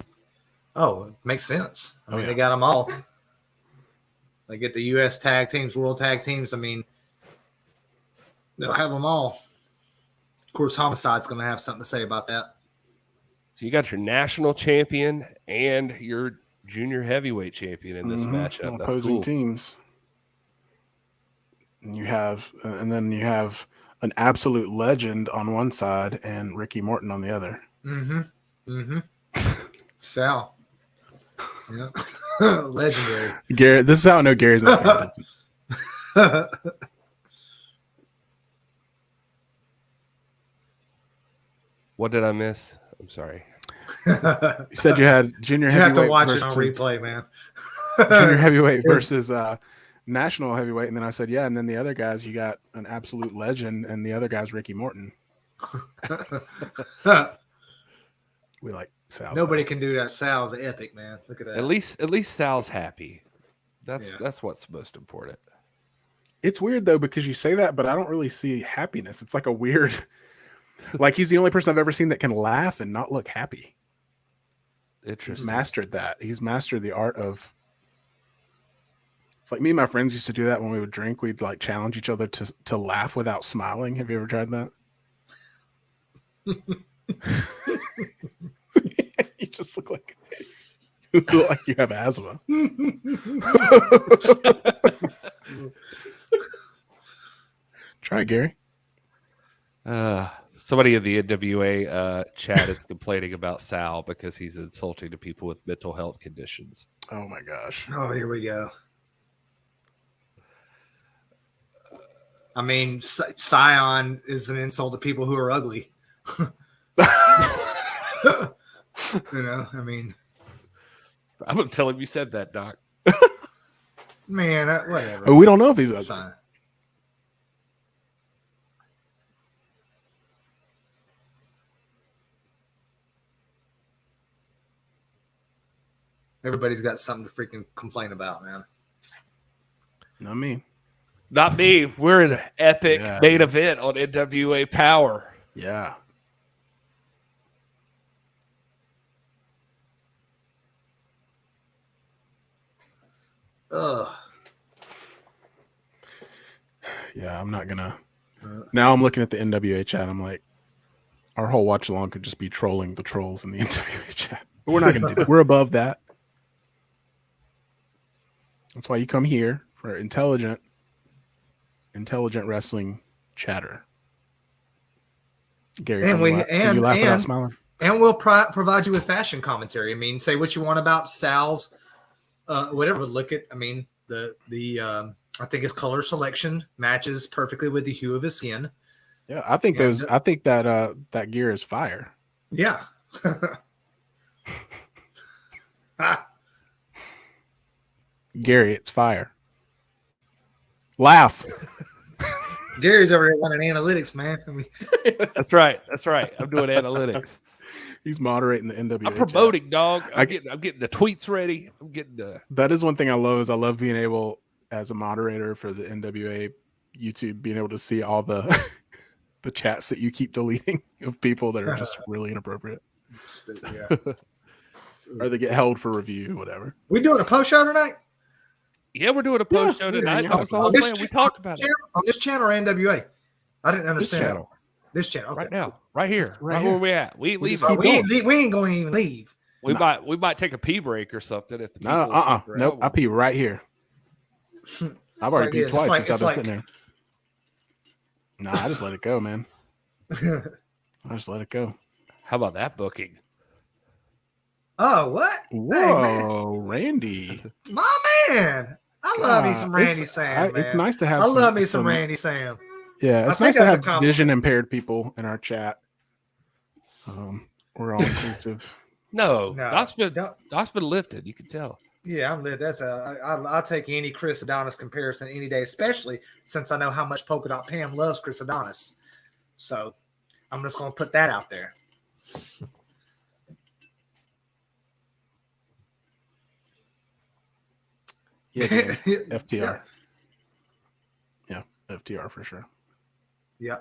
Oh, it makes sense. I mean, they got them all. They get the U.S. tag teams, world tag teams. I mean, they'll have them all. Of course, Homicide's going to have something to say about that. So you got your national champion and your junior heavyweight champion in this matchup. That's opposing cool. teams. And you have, then you have an absolute legend on one side and Ricky Morton on the other. Sal. Yeah. Legendary. Gary, this is how I know Gary's not paying attention. What did I miss? I'm sorry. You said you had junior heavyweight. You have to watch it on replay, man. Junior heavyweight versus national heavyweight, and then I said, yeah, and then the other guys, you got an absolute legend, and the other guy's Ricky Morton. We like Sal. Nobody can do that. Sal's epic, man. Look at that. At least Sal's happy. That's what's most important. It's weird though because you say that, but I don't really see happiness. It's like a weird. Like he's the only person I've ever seen that can laugh and not look happy. Interesting. He's mastered that. He's mastered the art of. It's like me and my friends used to do that when we would drink. We'd like challenge each other to laugh without smiling. Have you ever tried that? You just look like you have asthma. Try it, Gary. Somebody in the NWA chat is complaining about Sal because he's insulting to people with mental health conditions. Oh my gosh. Oh, here we go. I mean, Scion is an insult to people who are ugly. I mean, I'm gonna tell him you said that, Doc. Man, whatever. Oh, we don't know if he's ugly. Scion. Everybody's got something to freaking complain about, man. Not me. Not me. We're in an epic main event on NWA Power. Yeah. Ugh. Yeah, I'm not gonna. Now I'm looking at the NWA chat. I'm like, our whole watch along could just be trolling the trolls in the NWA chat. But we're not gonna do that. We're above that. That's why you come here for intelligent wrestling chatter. Gary, And can you laugh without smiling? And we'll provide you with fashion commentary. I mean, say what you want about Sal's, whatever. Look at, I mean, the I think his color selection matches perfectly with the hue of his skin. Yeah, I think I think that gear is fire. Yeah. Gary, it's fire. Laugh. Gary's over there running analytics, man. I mean, That's right. I'm doing analytics. He's moderating the NWA. I'm promoting, chat. dog. I'm getting the tweets ready. I'm getting the. That is one thing I love. Is I love being able, as a moderator for the NWA YouTube, being able to see all the the chats that you keep deleting of people that are just really inappropriate. Yeah. Or they get held for review, whatever. We doing a post show tonight? Yeah, we're doing a post show tonight. That was the whole plan. We talked about it on this channel or NWA. I didn't understand. This channel. Okay. Right now, right here, right where we at. We ain't leaving. We ain't going to even leave. We might take a pee break or something if the people nope. I pee right here. I've already peed twice since I've been sitting there. Nah, I just let it go, man. I just let it go. How about that booking? Oh, what? Whoa, hey, Randy. My man. I love me some Randy Sam, man. It's nice to have I love me some Randy Sam. Yeah, it's nice to have vision impaired people in our chat. We're all inclusive. No, Doc's been lifted. You can tell. Yeah, I'm lit. I'll take any Chris Adonis comparison any day, especially since I know how much Polka Dot Pam loves Chris Adonis. So I'm just going to put that out there. Yeah, FTR. Yeah, FTR for sure. Yeah.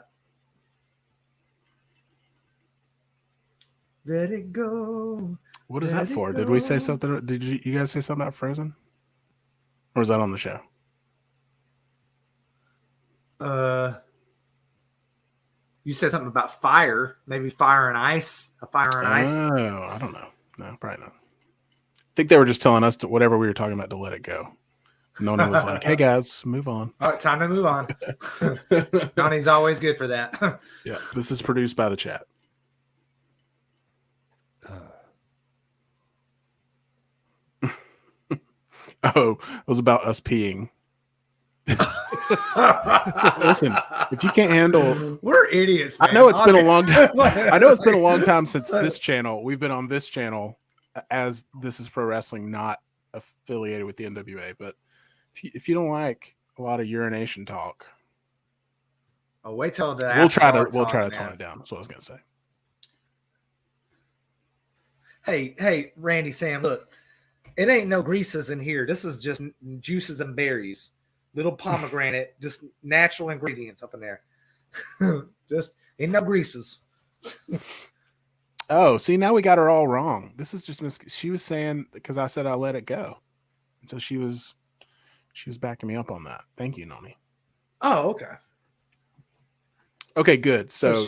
Let it go. What is that for? Did we say something? Did you guys say something about Frozen? Or was that on the show? You said something about fire, maybe fire and ice, a fire and ice. Oh, I don't know. No, probably not. I think they were just telling us to whatever we were talking about to let it go. Noni was like, "Hey guys, move on." All right, time to move on. Noni's always good for that. Yeah, this is produced by the chat. Oh, it was about us peeing. Listen, if you can't handle, we're idiots, man. I know it's been a long time. I know it's been a long time since this channel. We've been on this channel as This Is Pro Wrestling, not affiliated with the NWA. But if you don't like a lot of urination talk, wait till the we'll try to tone it down. That's what I was gonna say. Hey, Randy Sam, look, it ain't no greases in here. This is just juices and berries. Little pomegranate, just natural ingredients up in there. Just ain't no greases. Oh, see, now we got her all wrong. This is just she was saying because I said I let it go, and so she was backing me up on that. Thank you, Noni. Oh, okay. Okay, good. So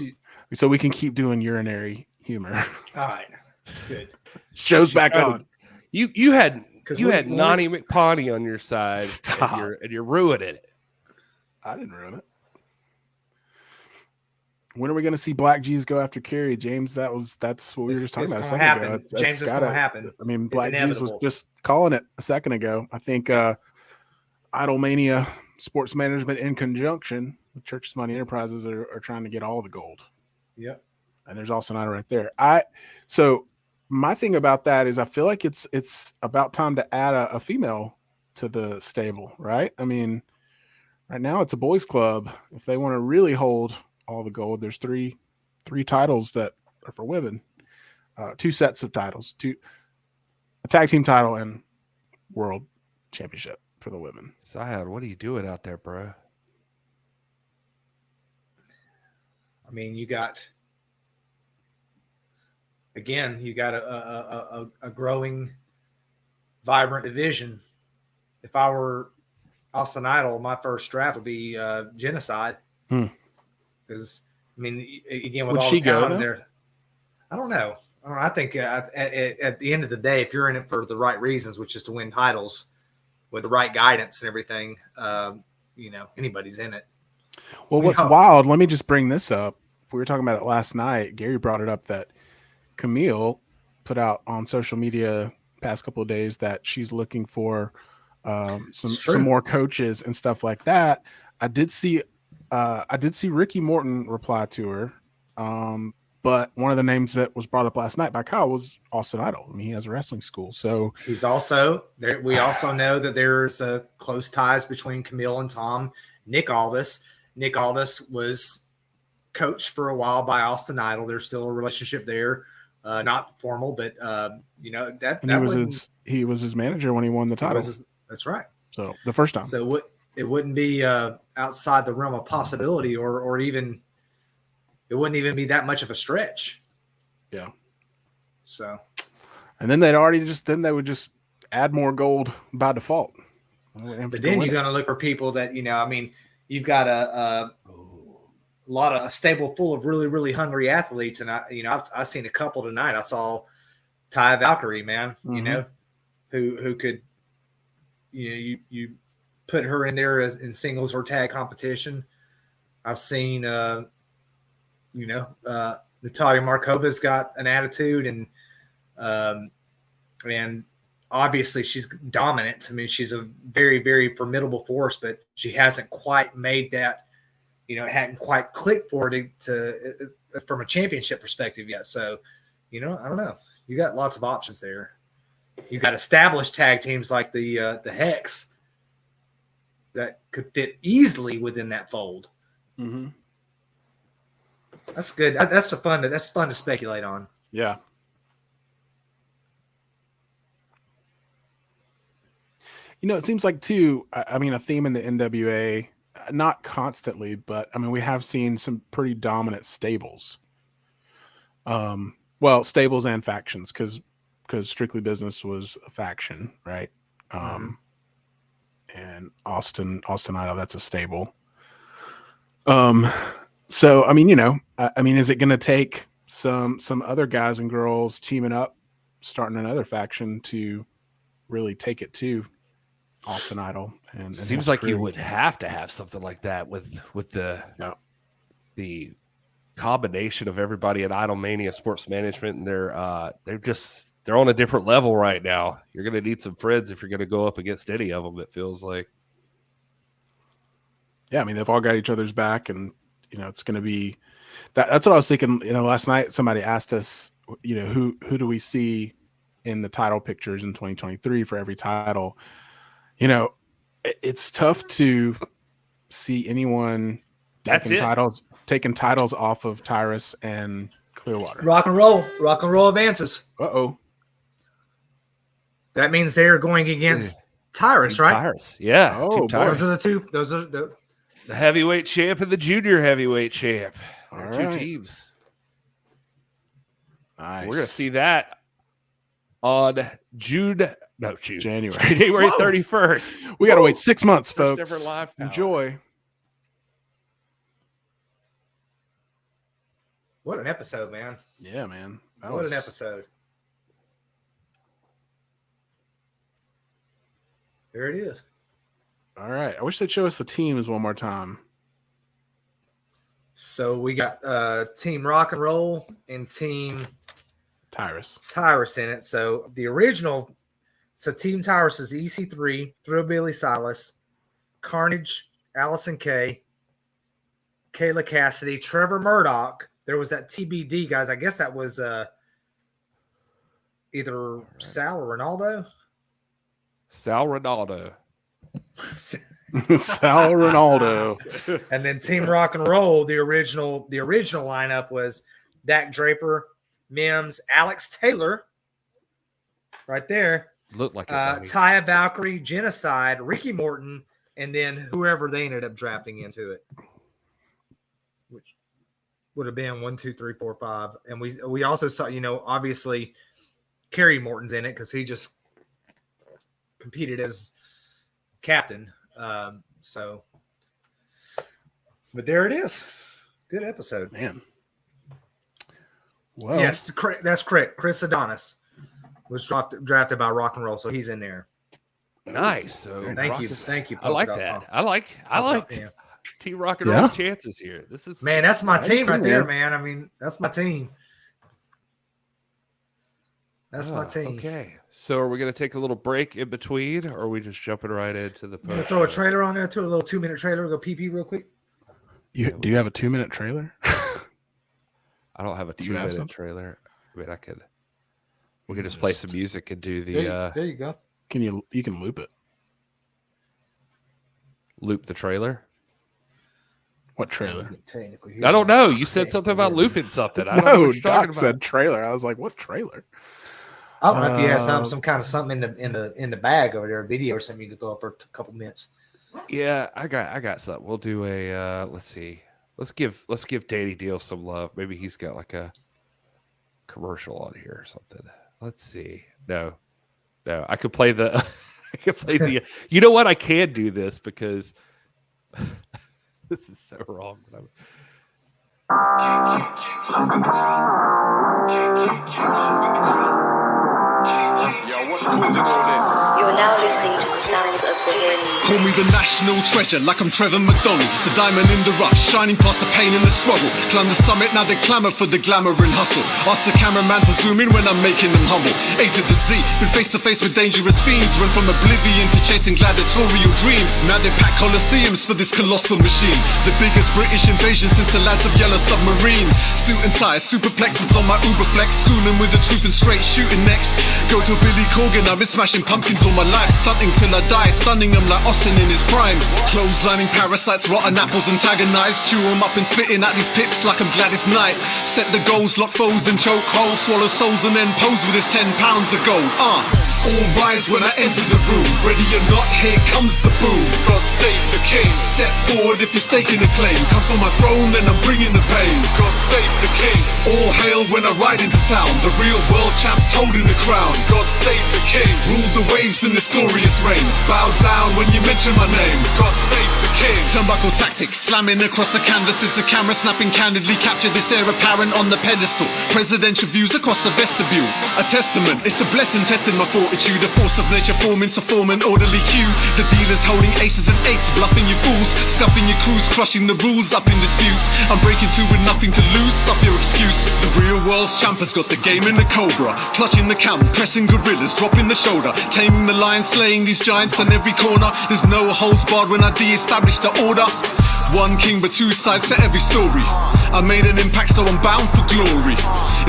we can keep doing urinary humor. All right, good. Show's back on. You had Noni McPonty on your side. Stop. And you're ruining it. I didn't ruin it. When are we going to see Black G's go after Carrie? James, that's what we were just talking about a second ago. James, it's going to happen. I mean, Black G's was just calling it a second ago. I think Idolmania Sports Management in conjunction with Church's Money Enterprises are trying to get all the gold. Yep. And there's also Sonata right there. So my thing about that is I feel like it's about time to add a female to the stable, right? I mean, right now it's a boys club. If they want to really hold all the gold, there's three titles that are for women, 2 sets of titles, a tag team title and world championship for the women. Zion, what are you doing out there, bro? I mean, you got a growing, vibrant division. If I were Austin Idol, my first draft would be Genocide. Because, I mean, again, with all the talent there, I don't know. I think at the end of the day, if you're in it for the right reasons, which is to win titles, with the right guidance and everything, anybody's in it. Well, what's wild, let me just bring this up. We were talking about it last night. Gary brought it up that Camille put out on social media past couple of days that she's looking for some more coaches and stuff like that. I did see Ricky Morton reply to her. But one of the names that was brought up last night by Kyle was Austin Idol. I mean, he has a wrestling school, so he's also there. We also know that there's close ties between Camille and Tom. Nick Aldis was coached for a while by Austin Idol. There's still a relationship there, not formal, but he was his manager when he won the title. That's right. So the first time. So it wouldn't be outside the realm of possibility, or even. It wouldn't even be that much of a stretch. Yeah. So, and then they would just add more gold by default. But then you're going to look for people that, you've got a stable full of really, really hungry athletes. And I've seen a couple tonight. I saw Ty Valkyrie, man, who could, you put her in there in singles or tag competition. I've seen, Natalia Markova's got an attitude, and obviously she's dominant. I mean, she's a very, very formidable force, but she hasn't quite made that, it hadn't quite clicked for her to from a championship perspective yet. So, I don't know. You got lots of options there. You got established tag teams like the Hex that could fit easily within that fold. Mm-hmm. That's good. That's fun to speculate on. Yeah. It seems like too, a theme in the NWA, not constantly, but we have seen some pretty dominant stables. Stables and factions, because Strictly Business was a faction, right? And Austin Idol, that's a stable. So, is it going to take some other guys and girls teaming up, starting another faction to really take it to Austin Idol? And seems like you would have to have something like that with the combination of everybody at Idol Mania Sports Management, and they're on a different level right now. You're going to need some friends if you're going to go up against any of them. It feels like. Yeah, they've all got each other's back, and it's going to be that's what I was thinking. Last night somebody asked us, who do we see in the title pictures in 2023 for every title? It's tough to see anyone taking titles off of Tyrus and Clearwater. Rock and roll advances. Uh-oh. That means they're going against Tyrus, right? Tyrus, yeah. Oh, Those are the two. Those are the heavyweight champ and the junior heavyweight champ. All two right. teams. Nice. We're going to see that on January January 31st. We got to wait 6 months, First folks. ever live power. Enjoy. What an episode, man. Yeah, man. What an episode. There it is. All right. I wish they'd show us the teams one more time. So we got Team Rock and Roll and Team Tyrus in it. So the original, Team Tyrus is EC3, Thrillbilly Silas, Carnage, Allison Kay, Kayla Kassidy, Trevor Murdoch. There was that TBD, guys. I guess that was either Sal or Ronaldo. Sal Ronaldo. Sal Ronaldo. And then Team Rock and Roll, the original lineup was Dak Draper, Mims, Alex Taylor, right there. Looked like Taya Valkyrie, Genocide, Ricky Morton, and then whoever they ended up drafting into it, which would have been 1, 2, 3, 4, 5. And we also saw, obviously Kerry Morton's in it because he just competed as captain. But there it is. Good episode, man. Well, yes, that's correct. Chris Adonis was drafted by Rock and Roll, so he's in there. Nice. So thank you. I like that. I like Team Rock and Roll's chances here. This is that's my team right there, man. I mean, that's my team. That's my team. Okay. So are we going to take a little break in between, or are we just jumping right into the post? Throw a trailer on there too, a little 2-minute trailer. Go pee real quick. Do you have a 2-minute trailer? I don't have a 2-minute trailer. I mean, we could just play some music and do the. There you go. You can loop it. Loop the trailer. What trailer? I don't know. You said something about looping something. I don't know what you're talking about. Said trailer. I was like, what trailer? I don't know if you have some kind of something in the bag over there, a video or something you could throw up for a couple minutes. Yeah, I got something. We'll do a let's see. Let's give Danny Deal some love. Maybe he's got like a commercial on here or something. Let's see. No. I could play the you know what? I can do this because this is so wrong. Yo, what's causing all this? You're now listening to the sounds of Rebelións. Call me the national treasure, like I'm Trevor McDonald. The diamond in the rough, shining past the pain and the struggle. Climb the summit, now they clamour for the glamour and hustle. Ask the cameraman to zoom in when I'm making them humble. A to the Z, been face to face with dangerous fiends. Run from oblivion to chasing gladiatorial dreams. Now they pack coliseums for this colossal machine. The biggest British invasion since the lads of Yellow Submarine. Suit and tie, superplexes on my Uberflex. Schooling with the truth and straight shooting next. Go to Billy Corgan, I've been smashing pumpkins all my life. Stunting till I die, stunning them like Austin in his prime. Clotheslining parasites, rotten apples antagonized. Chew them up and spitting at these pips like I'm Gladys Knight. Set the goals, lock foes and choke holes. Swallow souls and then pose with his 10 pounds of gold. All rise when I enter the room. Ready or not, here comes the boom. God save the king. Step forward if you're staking a claim. Come for my throne, then I'm bringing the pain. God save the king. All hail when I ride into town. The real world champs holding the crown. God save the king. Rule the waves in this glorious reign. Bow down when you mention my name. God save the king. Turnbuckle tactics, slamming across the canvas. It's the camera snapping candidly. Capture this heir apparent on the pedestal. Presidential views across the vestibule. A testament, it's a blessing testing my fortitude. The force of nature forming to form an orderly queue. The dealers holding aces and eights, bluffing you fools. Stuffing your crews, crushing the rules up in disputes. I'm breaking through with nothing to lose, stuff your excuse. The real world's champ has got the game in the cobra. Clutching the camel, pressing gorillas, dropping the shoulder. Taming the lion, slaying these giants on every corner. There's no holds barred when I de-establish the order. One king but two sides to every story. I made an impact so I'm bound for glory.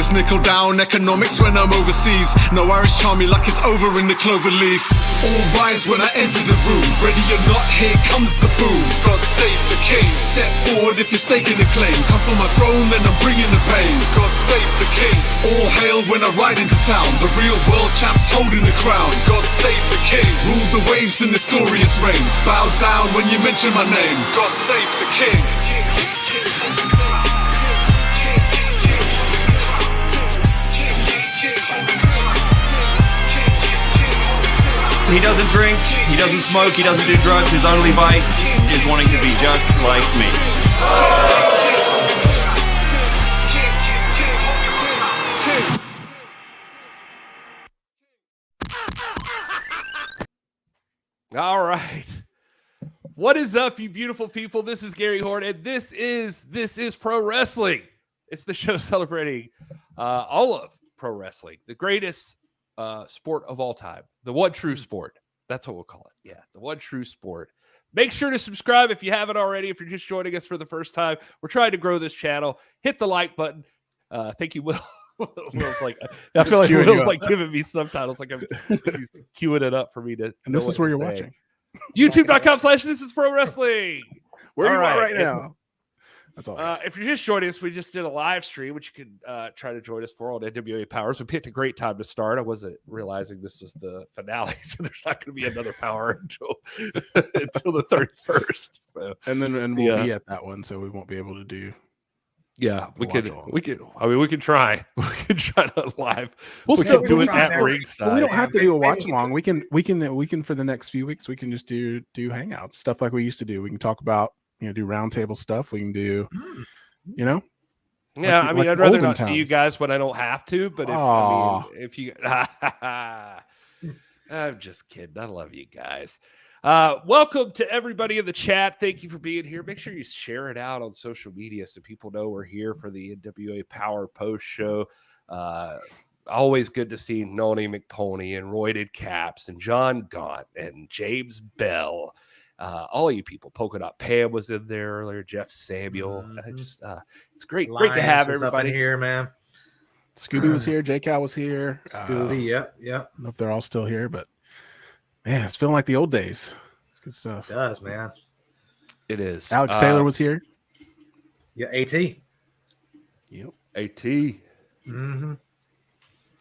It's nickel down economics when I'm overseas. No Irish charm me like it's over in the clover leaf. All rise when I enter the room. Ready or not, here comes the boom. God save the king. Step forward if you're staking a claim. Come for my throne, then I'm bringing the pain. God save the king. All hail when I ride into town. The real world champs holding the crown. God save the king. Rule the waves in this glorious reign. Bow down when you mention my name. God save the king. He doesn't drink, he doesn't smoke, he doesn't do drugs. His only vice is wanting to be just like me. All right. What is up, you beautiful people? This is Gary Horn, and this is Pro Wrestling. It's the show celebrating all of pro wrestling, the greatest sport of all time, the one true sport. That's what we'll call it. Yeah, the one true sport. Make sure to subscribe if you haven't already. If you're just joining us for the first time, we're trying to grow this channel. Hit the like button. Thank you, Will. Will's like, I feel like Will's like giving me subtitles, like he's queuing it up for me to. And this is where you're watching. YouTube.com/This is Pro Wrestling. Where are you at right now? That's all. If you're just joining us, we just did a live stream, which you can try to join us for on NWA Powers. We picked a great time to start. I wasn't realizing this was the finale, so there's not going to be another Power until the 31st. So, and we'll be at that one, so we won't be able to do. Yeah, we could. I mean, we can try. We can try to live. We'll still do it at ringside. We don't have to do a watch along. We can for the next few weeks. We can just do hangouts, stuff like we used to do. We can talk about, do roundtable stuff. We can do, Yeah, like I mean, I'd rather not see you guys when I don't have to. But if you, I'm just kidding. I love you guys. Welcome to everybody in the chat. Thank you for being here. Make sure you share it out on social media so people know we're here for the NWA Power post show. Always good to see Noni McPony and Royded Caps and John Gaunt and James Bell. All of you people. Polka Dot Pam was in there earlier. Jeff Samuel. It's great to have everybody here, man. Scooby was here. J Cal was here. Scooby, yeah. I don't know if they're all still here, but man, it's feeling like the old days. It's good stuff. It does, man. It is. Alex Taylor was here. Yeah, AT. Yep. AT. Mm-hmm.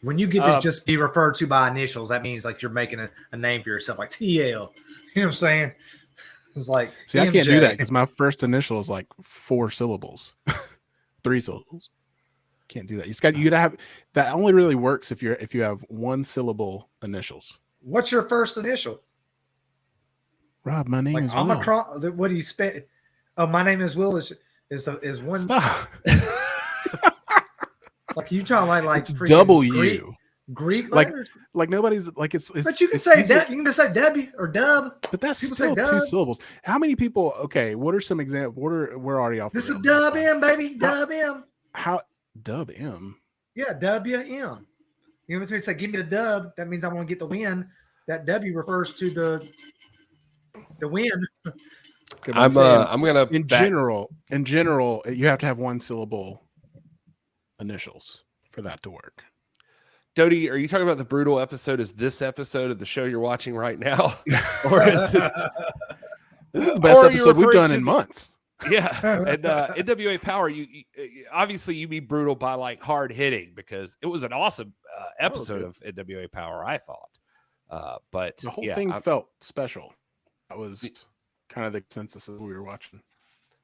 When you get to just be referred to by initials, that means like you're making a name for yourself, like TL. You know what I'm saying? It's like, see, I can't do that because my first initial is like 4 syllables, 3 syllables. Can't do that. You gotta have that. Only really works if you have 1 syllable initials. What's your first initial? Rob, my name like is Will. Omicron. What do you spell? Oh, my name is Will. Is one. Stop. Like you talking like it's W. Greek like letters? like nobody's like it's. But you can say that. You can just say W or dub. But that's people still 2 syllables. How many people? Okay, what are some examples? We're already off. This is dub M, baby. Dub M. How dub M? Yeah, WM. You know what I say? Give me the dub. That means I want to get the win. That W refers to the win. I'm gonna in general, you have to have 1 syllable initials for that to work. Dodie, are you talking about the brutal episode? Is this episode of the show you're watching right now? Or is it this is the best episode we've done in months? Yeah. And NWA Power, you obviously you mean brutal by like hard hitting because it was an awesome episode of NWA Power, I thought. But the whole thing felt special. That was kind of the consensus as we were watching.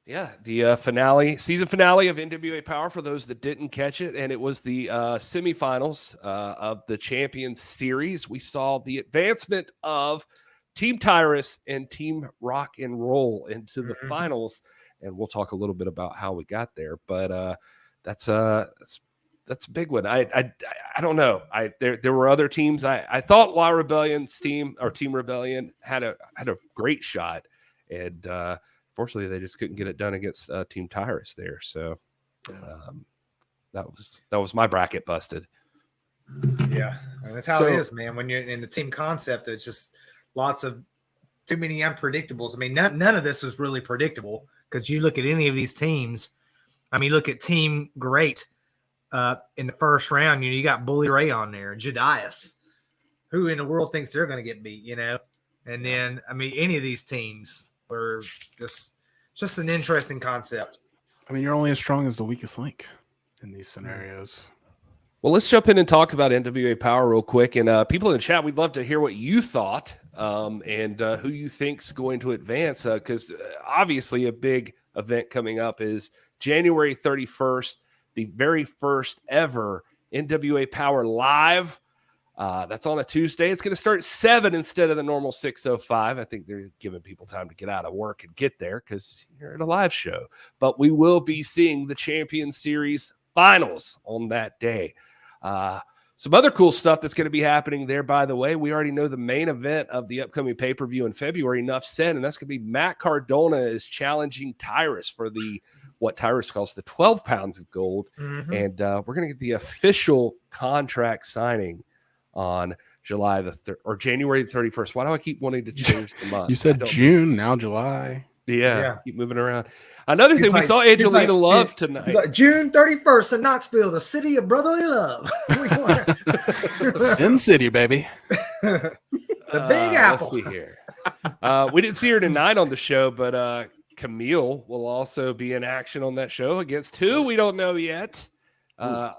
Yeah, the season finale of NWA Power for those that didn't catch it, and it was the semifinals of the Champions Series. We saw the advancement of Team Tyrus and Team Rock and Roll into the finals, and we'll talk a little bit about how we got there. But that's a big one. I don't know. There were other teams. I thought La Rebellion's team or Team Rebellion had a great shot, and fortunately, they just couldn't get it done against Team Tyrus there. So that was my bracket busted. Yeah, and that's how it is, man. When you're in the team concept, it's just lots of too many unpredictables. I mean, none of this is really predictable because you look at any of these teams. I mean, look at Team Great in the first round. You got Bully Ray on there, Jedias. Who in the world thinks they're going to get beat? And then I mean, any of these teams. Or just an interesting concept. I mean, you're only as strong as the weakest link in these scenarios. Well, let's jump in and talk about NWA Power real quick. And people in the chat, we'd love to hear what you thought and who you think's going to advance. Because obviously a big event coming up is January 31st, the very first ever NWA Power Live. That's on a Tuesday. It's going to start at 7 instead of the normal 6:05. I think they're giving people time to get out of work and get there because you're at a live show. But we will be seeing the Champions Series finals on that day. Some other cool stuff that's going to be happening there, by the way. We already know the main event of the upcoming pay-per-view in February, enough said, and that's going to be Matt Cardona is challenging Tyrus for what Tyrus calls the 12 pounds of gold. Mm-hmm. And we're going to get the official contract signing on July or January 31st. Why do I keep wanting to change the month? You said June, now July. Yeah, keep moving around. Another thing, we saw Angelina Love tonight. He's like, June 31st in Knoxville, the city of brotherly love. Sin City, baby. The Big Apple. Let's see here. We didn't see her tonight on the show, but Camille will also be in action on that show against who we don't know yet.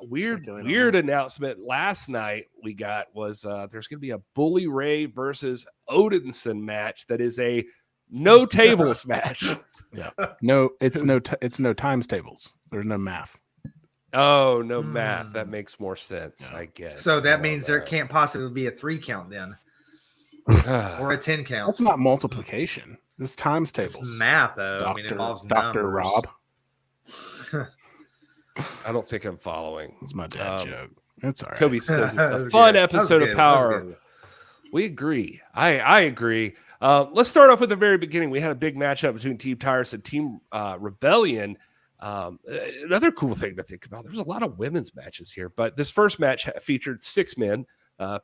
Weird announcement last night we got was there's going to be a Bully Ray versus Odinson match that is a no tables match. Yeah, no, it's no times tables. There's no math. Oh, no math. That makes more sense, I guess. So that means there can't possibly be a 3 count then, or a 10 count. That's not multiplication. This is times tables. It's math though. I mean, it involves Dr. numbers. Rob. I don't think I'm following. It's my dad joke. It's all right. Kobe says it's a fun episode of Power. We agree. I agree. Let's start off with the very beginning. We had a big matchup between Team Tyrus and Team Rebellion. Another cool thing to think about, there's a lot of women's matches here, but this first match featured 6 men,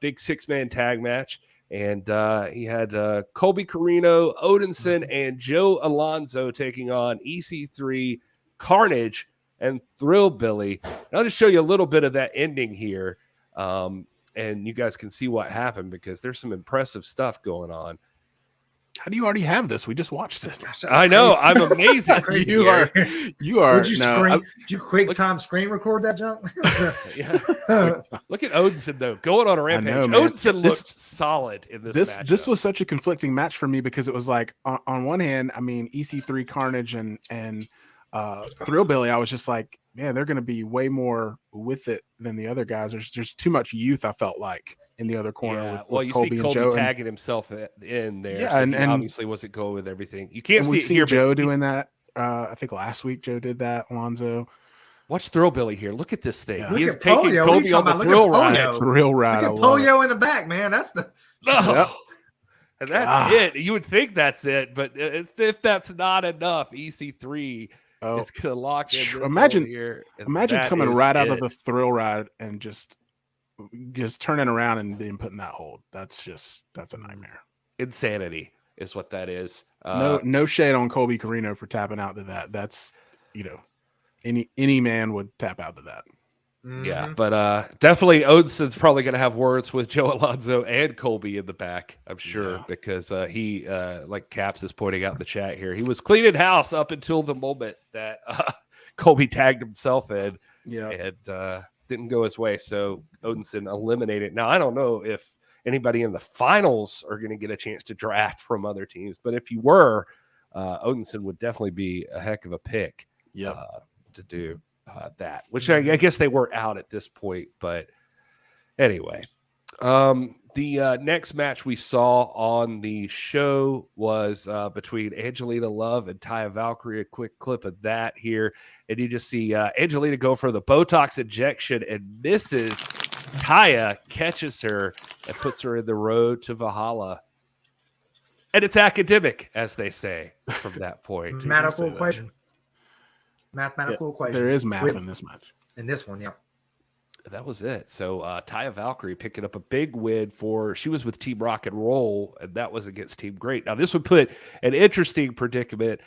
big 6-man tag match. And he had Colby, Corino, Odinson, and Joe Alonzo taking on EC3, Carnage, and Thrillbilly. And I'll just show you a little bit of that ending here. And you guys can see what happened because there's some impressive stuff going on. How do you already have this? We just watched it. I know. I'm amazed. You are. Did you quick time screen record that junk? Yeah. Look at Odinson though, going on a rampage. Odinson looked solid in this match. This was such a conflicting match for me because it was like on one hand, I mean, EC3, Carnage, and Thrillbilly, I was just like, man, they're going to be way more with it than the other guys. There's too much youth, I felt like, in the other corner. Well, you Colby see Colby Joe tagging himself in there. Yeah, so and obviously wasn't going with everything. You can't see it seen here. Joe doing that. I think last week Joe did that. Alonzo. Watch Thrillbilly here. Look at this thing. Yeah. He is taking Colby on the thrill ride. Thrill ride. Look at Polio in the back, man. That's the. Yep. And that's it. You would think that's it, but if that's not enough, EC3 is going to lock in. Imagine coming right out of the thrill ride and just turning around and being put in that hold. That's a nightmare. Insanity is what that is. No shade on Colby Corino for tapping out to that. That's any man would tap out to that. Yeah, but definitely Odinson's probably going to have words with Joe Alonzo and Colby in the back, I'm sure, because he, like Caps is pointing out in the chat here, he was cleaning house up until the moment that Colby tagged himself in and didn't go his way. So Odinson eliminated. Now, I don't know if anybody in the finals are going to get a chance to draft from other teams, but if you were, Odinson would definitely be a heck of a pick to do. That, which I guess they weren't out at this point, but anyway, the next match we saw on the show was between Angelina Love and Taya Valkyrie. A quick clip of that here, and you just see Angelina go for the Botox injection and misses. Taya catches her and puts her in the road to Valhalla, and it's academic, as they say, from that point. Mathematical equation. Mathematical equation. There is math in this match. In this one, that was it. So Taya Valkyrie picking up a big win she was with Team Rock and Roll, and that was against Team Great. Now this would put an interesting predicament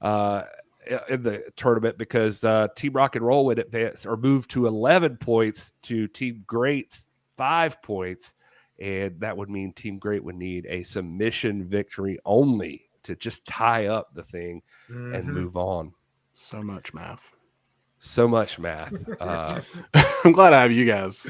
in the tournament because Team Rock and Roll would advance or move to 11 points to Team Great's 5 points, and that would mean Team Great would need a submission victory only to just tie up the thing and move on. So much math. I'm glad I have you guys.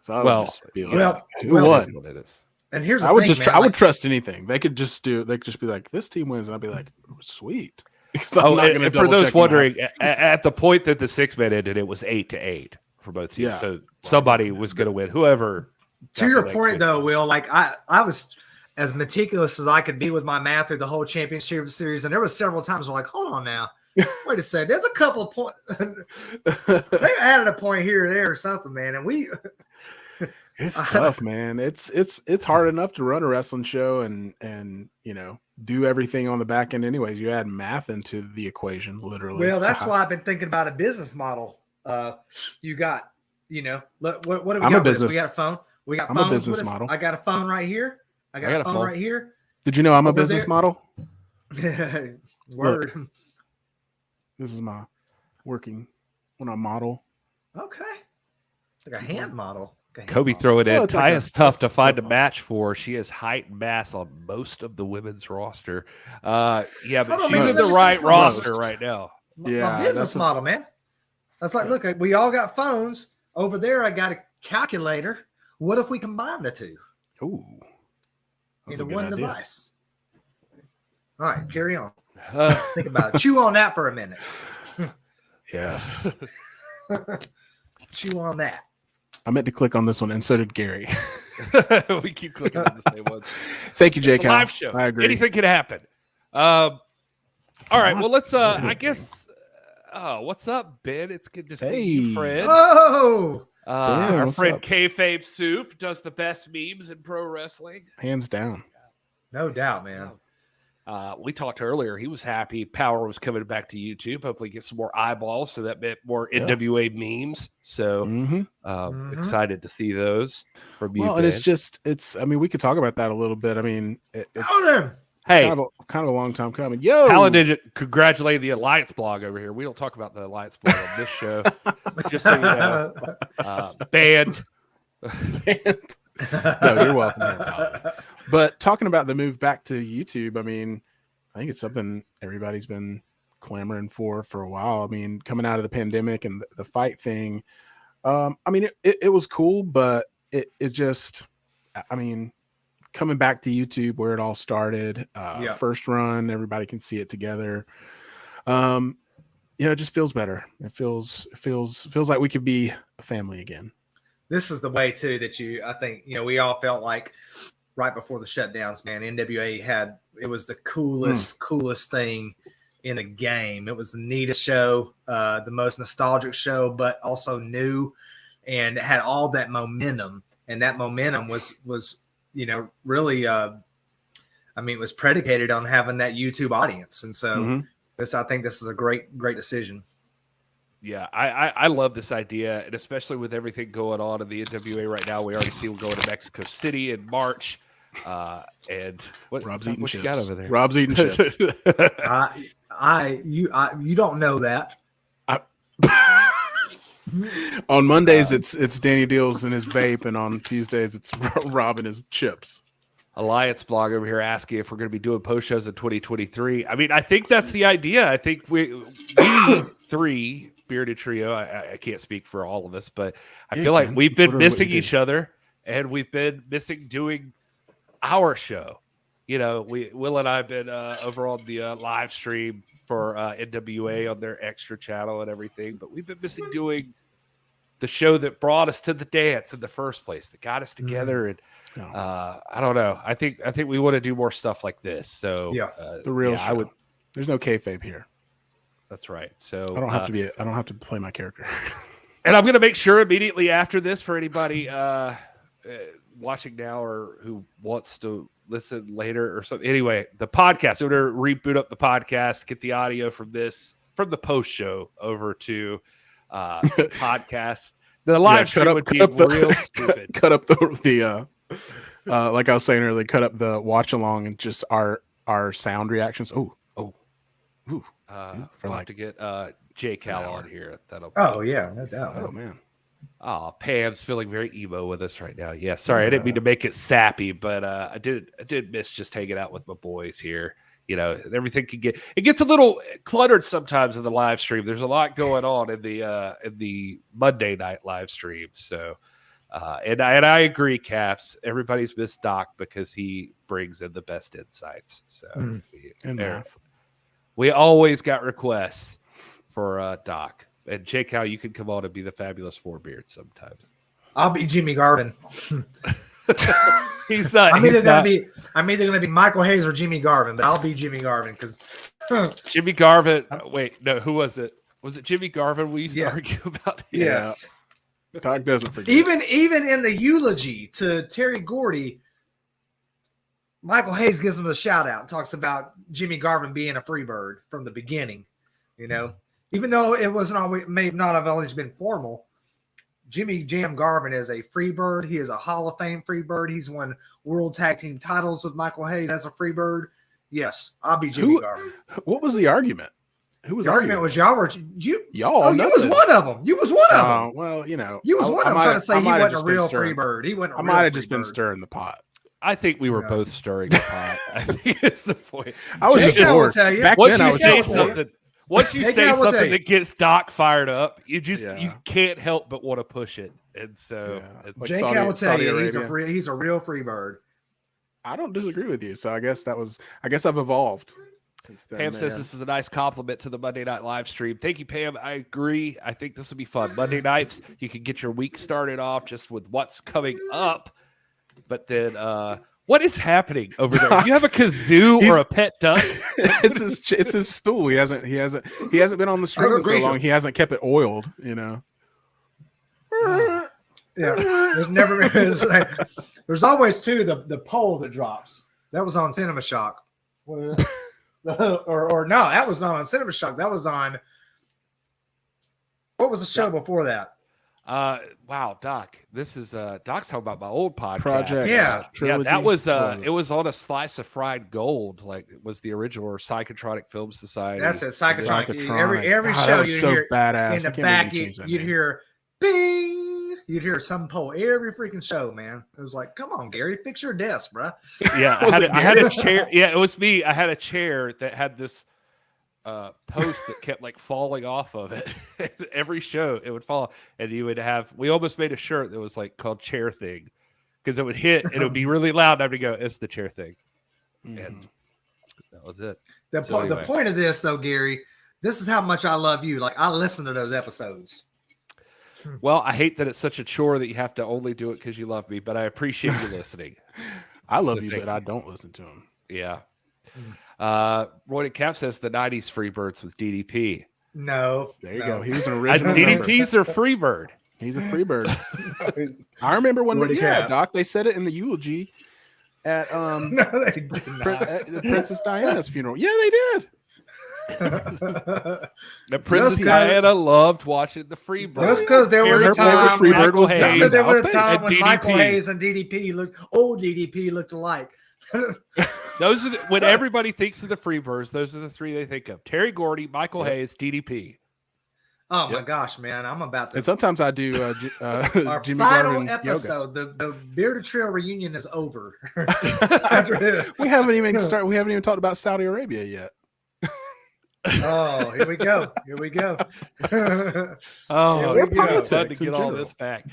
So I what it is. And here's I would trust anything. They could just be like, this team wins, and I'd be like, sweet. And for those wondering, at the point that the 6-man ended, it was 8-8 for both teams. So somebody was going to win. Whoever. To your point, though, Will, like I was as meticulous as I could be with my math through the whole championship series, and there was several times I'm like, hold on now, wait a second, there's a couple of points. They added a point here or there or something, man, and it's tough, man. It's hard enough to run a wrestling show and do everything on the back end. Anyways, you add math into the equation, literally. Well, that's why I've been thinking about a business model. You got, what do we got? We got a phone. We got phones. I'm a business model. I got a phone right here. I got a phone right here. Did you know I'm a business model? Word. Look, this is my working when I model. Okay. It's like a hand model. Kobe throw it in. Taya's tough to find a match for. She has height and mass on most of the women's roster. But she's in the right roster right now. My business model, man. That's like, look, we all got phones. Over there, I got a calculator. What if we combine the two? Ooh. Into one device. All right, carry on. Think about it. Chew on that for a minute. Yes. Chew on that. I meant to click on this one, and so did Gary. We keep clicking on the same ones. Thank you, Jake. It's a live show. I agree. Anything can happen. All right. Well, let's. I guess. Oh, what's up, Ben? It's good to see you, friend. Oh, Our what's friend up? Kayfabe Soup does the best memes in pro wrestling. Hands down. No doubt, man. We talked earlier. He was happy Power was coming back to YouTube. Hopefully get some more eyeballs. So that meant more NWA memes. So excited to see those from you. Well, and I mean, we could talk about that a little bit. I mean, it's hey, kind of a long time coming. Yo, Paladin, congratulate the Alliance blog over here. We don't talk about the Alliance blog on this show. Just so you know. Banned. No, you're welcome here, Paladin. But talking about the move back to YouTube, I mean, I think it's something everybody's been clamoring for a while. I mean, coming out of the pandemic and the fight thing, I mean, it was cool, but it just, I mean, coming back to YouTube where it all started, first run, everybody can see it together. It just feels better. It feels like we could be a family again. This is the way too that I think, we all felt like right before the shutdowns, man, NWA it was the coolest thing in the game. It was the neatest show, the most nostalgic show, but also new, and it had all that momentum. And that momentum was really, it was predicated on having that YouTube audience. And so I think this is a great decision. Yeah, I love this idea, and especially with everything going on in the NWA right now. We already see we're going to Mexico City in March. And what you got over there? Rob's eating chips. You don't know that. On Mondays, it's Danny Deals and his vape, and on Tuesdays, it's Rob and his chips. Alliance blog over here asking if we're going to be doing post shows in 2023. I mean, I think that's the idea. I think we three bearded trio. I can't speak for all of us, but I feel like we've been missing each other, and we've been missing doing our show. Will and I have been over on the live stream for NWA on their extra channel and everything, but we've been missing doing the show that brought us to the dance in the first place, that got us together. And I don't know. I think we want to do more stuff like this. So the real show. There's no kayfabe here. That's right. So I don't have to play my character. And I'm going to make sure immediately after this, for anybody watching now or who wants to listen later or something. Anyway, the podcast, we're going to reboot up the podcast, get the audio from the post show over to the podcast. The live stream would be real stupid. Cut up the like I was saying earlier, cut up the watch along and just our sound reactions. We'll have to get J Cal on here. No doubt. Oh man. Oh, Pam's feeling very emo with us right now. Yeah, sorry, I didn't mean to make it sappy, but I did miss just hanging out with my boys here. Everything gets a little cluttered sometimes in the live stream. There's a lot going on in the Monday night live stream. So, and I agree, Caps. Everybody's missed Doc because he brings in the best insights. So, we always got requests for Doc. And Jake, how you can come on and be the fabulous Fourbeard sometimes. I'll be Jimmy Garvin. He's not. I'm either gonna be Michael Hayes or Jimmy Garvin, but I'll be Jimmy Garvin because Jimmy Garvin. Wait, no, who was it? Was it Jimmy Garvin? We used to argue about. Yes. Doc doesn't forget. Even in the eulogy to Terry Gordy, Michael Hayes gives him a shout out and talks about Jimmy Garvin being a free bird from the beginning. Even though it wasn't always, may not have always been formal, Jimmy Jam Garvin is a free bird. He is a Hall of Fame free bird. He's won World Tag Team titles with Michael Hayes as a free bird. Yes, I'll be Jimmy Garvin. What was the argument? Who was the argument? Was y'all were you? Y'all? Oh, you was one of them. You was one of them. Well, you was one of them trying to say he wasn't a real free bird. He wasn't. I might have just been stirring the pot. I think we were both stirring the pot. I think it's the point. I was just bored. Back then, I was say something. Once you say something that gets Doc fired up, you can't help but want to push it. And so Jake will tell you he's a real free bird. I don't disagree with you. So I guess I've evolved since then. Pam says this is a nice compliment to the Monday night live stream. Thank you, Pam. I agree. I think this will be fun. Monday nights, you can get your week started off just with what's coming up. But then what is happening over there? Do you have a kazoo or a pet duck? it's his stool. He hasn't been on the stream for so long. He hasn't kept it oiled, Yeah, there's always two. The pole that drops. That was on Cinema Shock. or no, that was not on Cinema Shock. That was on. What was the show before that? Wow, Doc. This is Doc's talking about my old podcast. Project. Yeah. Trilogy. That was it was on a slice of fried gold, like it was the original or Psychotronic Film Society. That's it, Psychotronic. Psychotronic. Every God, show that was you so hear badass. in the I can't back, believe you changed that you'd name. hear bing. You'd hear some pole every freaking show, man. It was like, come on, Gary, fix your desk, bro. Yeah, I had a chair. Yeah, it was me. I had a chair that had this post that kept like falling off of it. Every show it would fall, and you would have. We almost made a shirt that was like called "Chair Thing," because it would hit and it would be really loud. And I would go, "It's the chair thing," and that was it. The point of this, though, Gary, this is how much I love you. Like I listen to those episodes. Well, I hate that it's such a chore that you have to only do it because you love me, but I appreciate you listening. I love you, but I don't listen to him. Yeah. Roy Cap says the 90s Freebirds with DDP. No. There you go. He was an original. DDP's are Freebird. He's a Freebird. I remember when Doc, they said it in the eulogy at No, they did not. at Princess Diana's funeral. Yeah, they did. The Princess Diana loved watching the Freebird. Just because there was a time Freebird was when Michael Hayes and DDP looked alike. Those are when everybody thinks of the Freebirds. Those are the three they think of: Terry Gordy, Michael Hayes, DDP. Oh my gosh, man! I'm about to. And sometimes I do our Jimmy final Garvin episode. yoga. The Bearded Trail reunion is over. We haven't even talked about Saudi Arabia yet. Oh, here we go. Here we go. We're politics fun to in get all general. this back.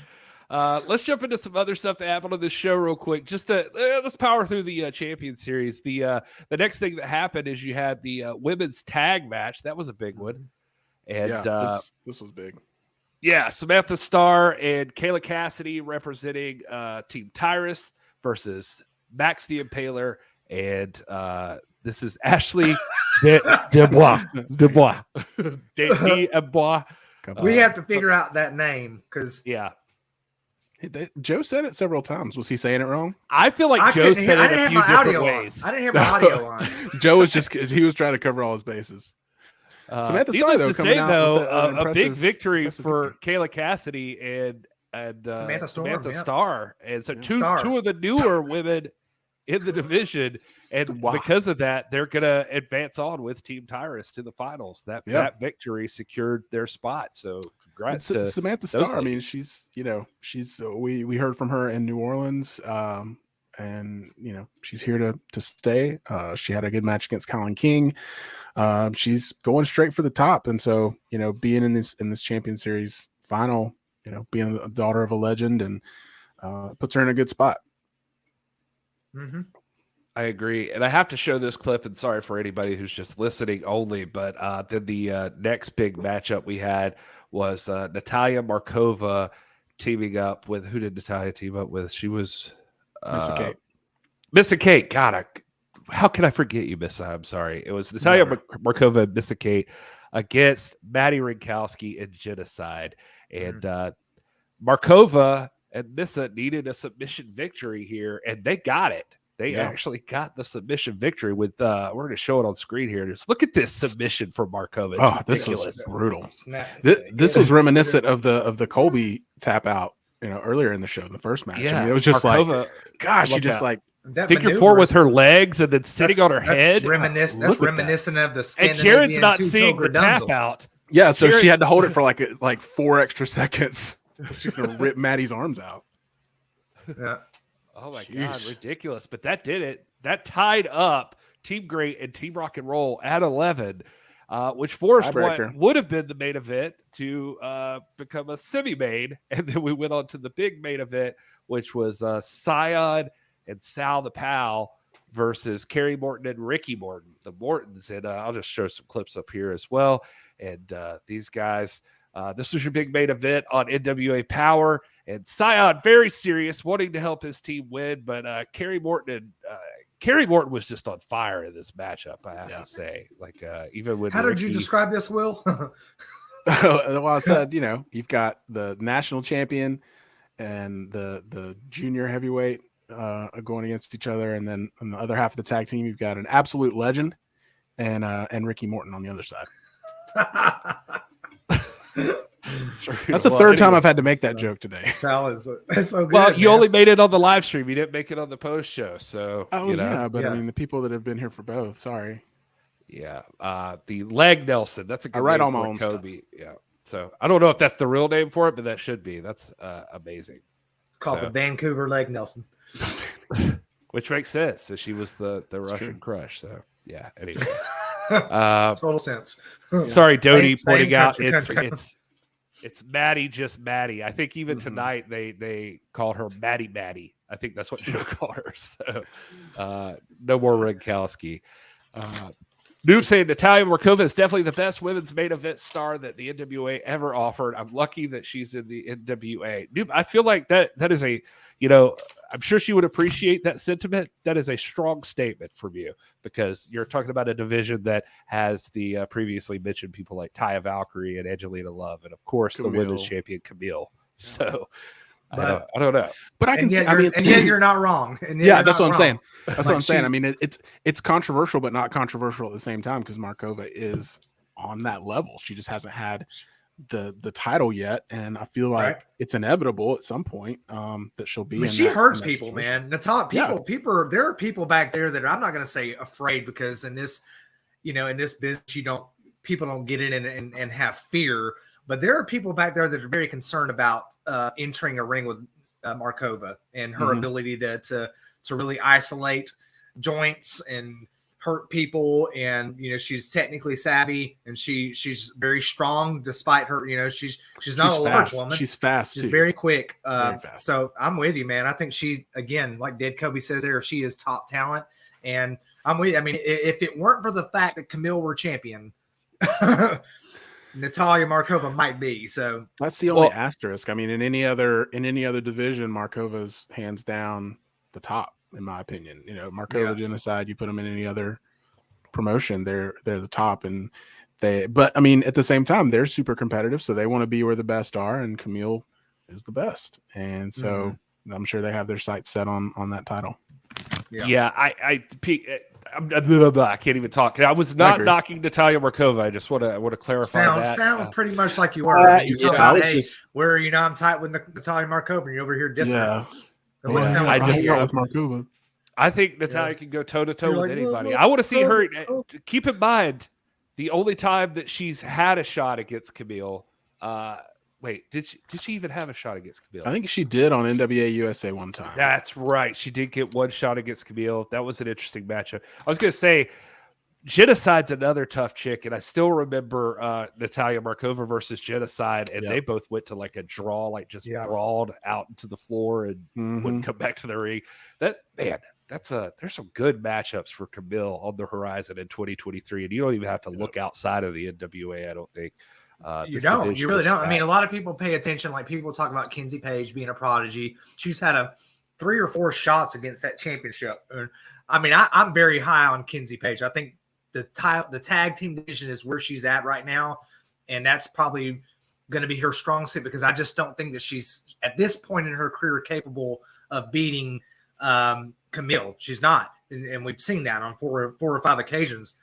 Let's jump into some other stuff that happened on this show real quick. Just to let's power through the Champion Series. The next thing that happened is you had the women's tag match. That was a big one. And this was big. Yeah, Samantha Starr and Kayla Kassidy representing Team Tyrus versus Max the Impaler, and this is Ashley Dubois. We have to figure out that name because Joe said it several times. Was he saying it wrong? I feel like Joe said it a few different ways. I didn't hear my audio on. Joe was he was trying to cover all his bases. Samantha Starr, though, coming out with a big victory for Kayla Kassidy and Samantha Starr, and so two of the newer women in the division, and because of that, they're gonna advance on with Team Tyrus to the finals. That victory secured their spot. So congrats to Samantha Starr. I mean, she's we heard from her in New Orleans, and she's here to stay. She had a good match against Colin King. She's going straight for the top, and so being in this Champion Series final, being a daughter of a legend, and puts her in a good spot. Mm-hmm. I agree, and I have to show this clip. And sorry for anybody who's just listening only, but then the next big matchup we had was Natalia Markova teaming up with, who did Natalia team up with? She was Missa Kate. God, how can I forget you, Missa? I'm sorry. It was Natalia Markova and Missa Kate against Maddie Rinkowski and Genocide, and Markova and Missa needed a submission victory here, and they got it. They actually got the submission victory with we're going to show it on screen here. Just look at this submission for Markova. It's ridiculous. This was brutal. This was reminiscent of the Colby tap out, earlier in the show, the first match. Yeah, I mean, it was just Markova, gosh, she just like figure four with her legs and then sitting on her head. That's reminiscent of the and Karen's not seeing the tap out. Yeah, so she had to hold it for like 4 extra seconds. She's gonna rip Maddie's arms out. Yeah. Oh my God, ridiculous! But that did it. That tied up Team Great and Team Rock and Roll at 11, which forced what would have been the main event to become a semi-main, and then we went on to the big main event, which was Scion and Sal the Pal versus Kerry Morton and Ricky Morton, the Mortons, and I'll just show some clips up here as well. And these guys. This was your big main event on NWA Power, and Scion very serious, wanting to help his team win, but Kerry Morton was just on fire in this matchup. I have to say, even with how did you describe this, Will? Well, I said, you've got the national champion and the junior heavyweight going against each other, and then on the other half of the tag team, you've got an absolute legend and Ricky Morton on the other side. That's the third time I've had to make that joke today. Sal that's so good. Well, you man. only made it on the live stream. You didn't make it on the post show. So, yeah, but Yeah. I mean, the people that have been here for both. Sorry. Yeah. The leg Nelson. That's a good I write name all my for own Kobe. Yeah. So I don't know if that's the real name for it, but that should be. That's amazing. Called the Vancouver Leg Nelson. Which makes sense. So she was the Russian true. crush. So yeah. Anyway. Total sense. Sorry, Doty Same pointing out country. it's Maddie, just Maddie. I think even tonight they call her Maddie. I think that's what Joe called her. So no more Rinkowski. Noob saying Natalia Markova is definitely the best women's main event star that the NWA ever offered. I'm lucky that she's in the NWA. Noob, I feel like that is a, I'm sure she would appreciate that sentiment. That is a strong statement from you, because you're talking about a division that has the previously mentioned people like Taya Valkyrie and Angelina Love, and of course the women's champion Camille. So I don't know, but I can see. I mean, and yet you're not wrong. And yet yeah, you're that's not what I'm wrong. saying. That's what I'm saying. she- I mean, it's controversial, but not controversial at the same time, because Markova is on that level. She just hasn't had the title yet, and I feel like Right. it's inevitable at some point that she'll be. I mean, in she that- hurts in that people, situation. man. Natal, Yeah. people. There are people back there that I'm not going to say afraid, because in this, in this business, people don't get in and have fear. But there are people back there that are very concerned about entering a ring with Markova and her ability to really isolate joints and hurt people. And she's technically savvy, and she's very strong despite her. She's not a large fast. woman. She's fast. She's too. very quick. Very fast. So I'm with you, man. I think she, again, like Dead Kobe says there, she is top talent. And I'm with you. I mean, if it weren't for the fact that Camille were champion, Natalia Markova might be. So That's the only asterisk. I mean, in any other division, Markova's hands down the top, in my opinion. Markova Genocide, you put them in any other promotion, they're the top. And but I mean, at the same time, they're super competitive, so they want to be where the best are, and Camille is the best. And so I'm sure they have their sights set on that title. Yeah, I can't even talk. I was not knocking Natalia Markova. I just want to clarify that. Sound pretty much like you were. You're talking about, hey, just- where I'm tight with Natalia Markova, and you're over here dissing her. It wouldn't sound I like just- you. with Markova. I think Natalia can go toe to toe You're with like, anybody. "Whoa, I want to see her. whoa." Keep in mind, the only time that she's had a shot against Camille. Wait, did she even have a shot against Camille? I think she did on NWA USA one time. That's right. She did get one shot against Camille. That was an interesting matchup. I was going to say, Genocide's another tough chick, and I still remember Natalia Markova versus Genocide, and they both went to like a draw, like just brawled out into the floor and wouldn't come back to the ring. There's some good matchups for Camille on the horizon in 2023, and you don't even have to look outside of the NWA, I don't think. You really don't. I mean, a lot of people pay attention. Like, people talk about Kenzie Page being a prodigy. She's had 3 or 4 shots against that championship. I mean, I'm very high on Kenzie Page. I think the tag team division is where she's at right now, and that's probably going to be her strong suit, because I just don't think that she's at this point in her career capable of beating Camille. She's not, and we've seen that on 4 or 5 occasions.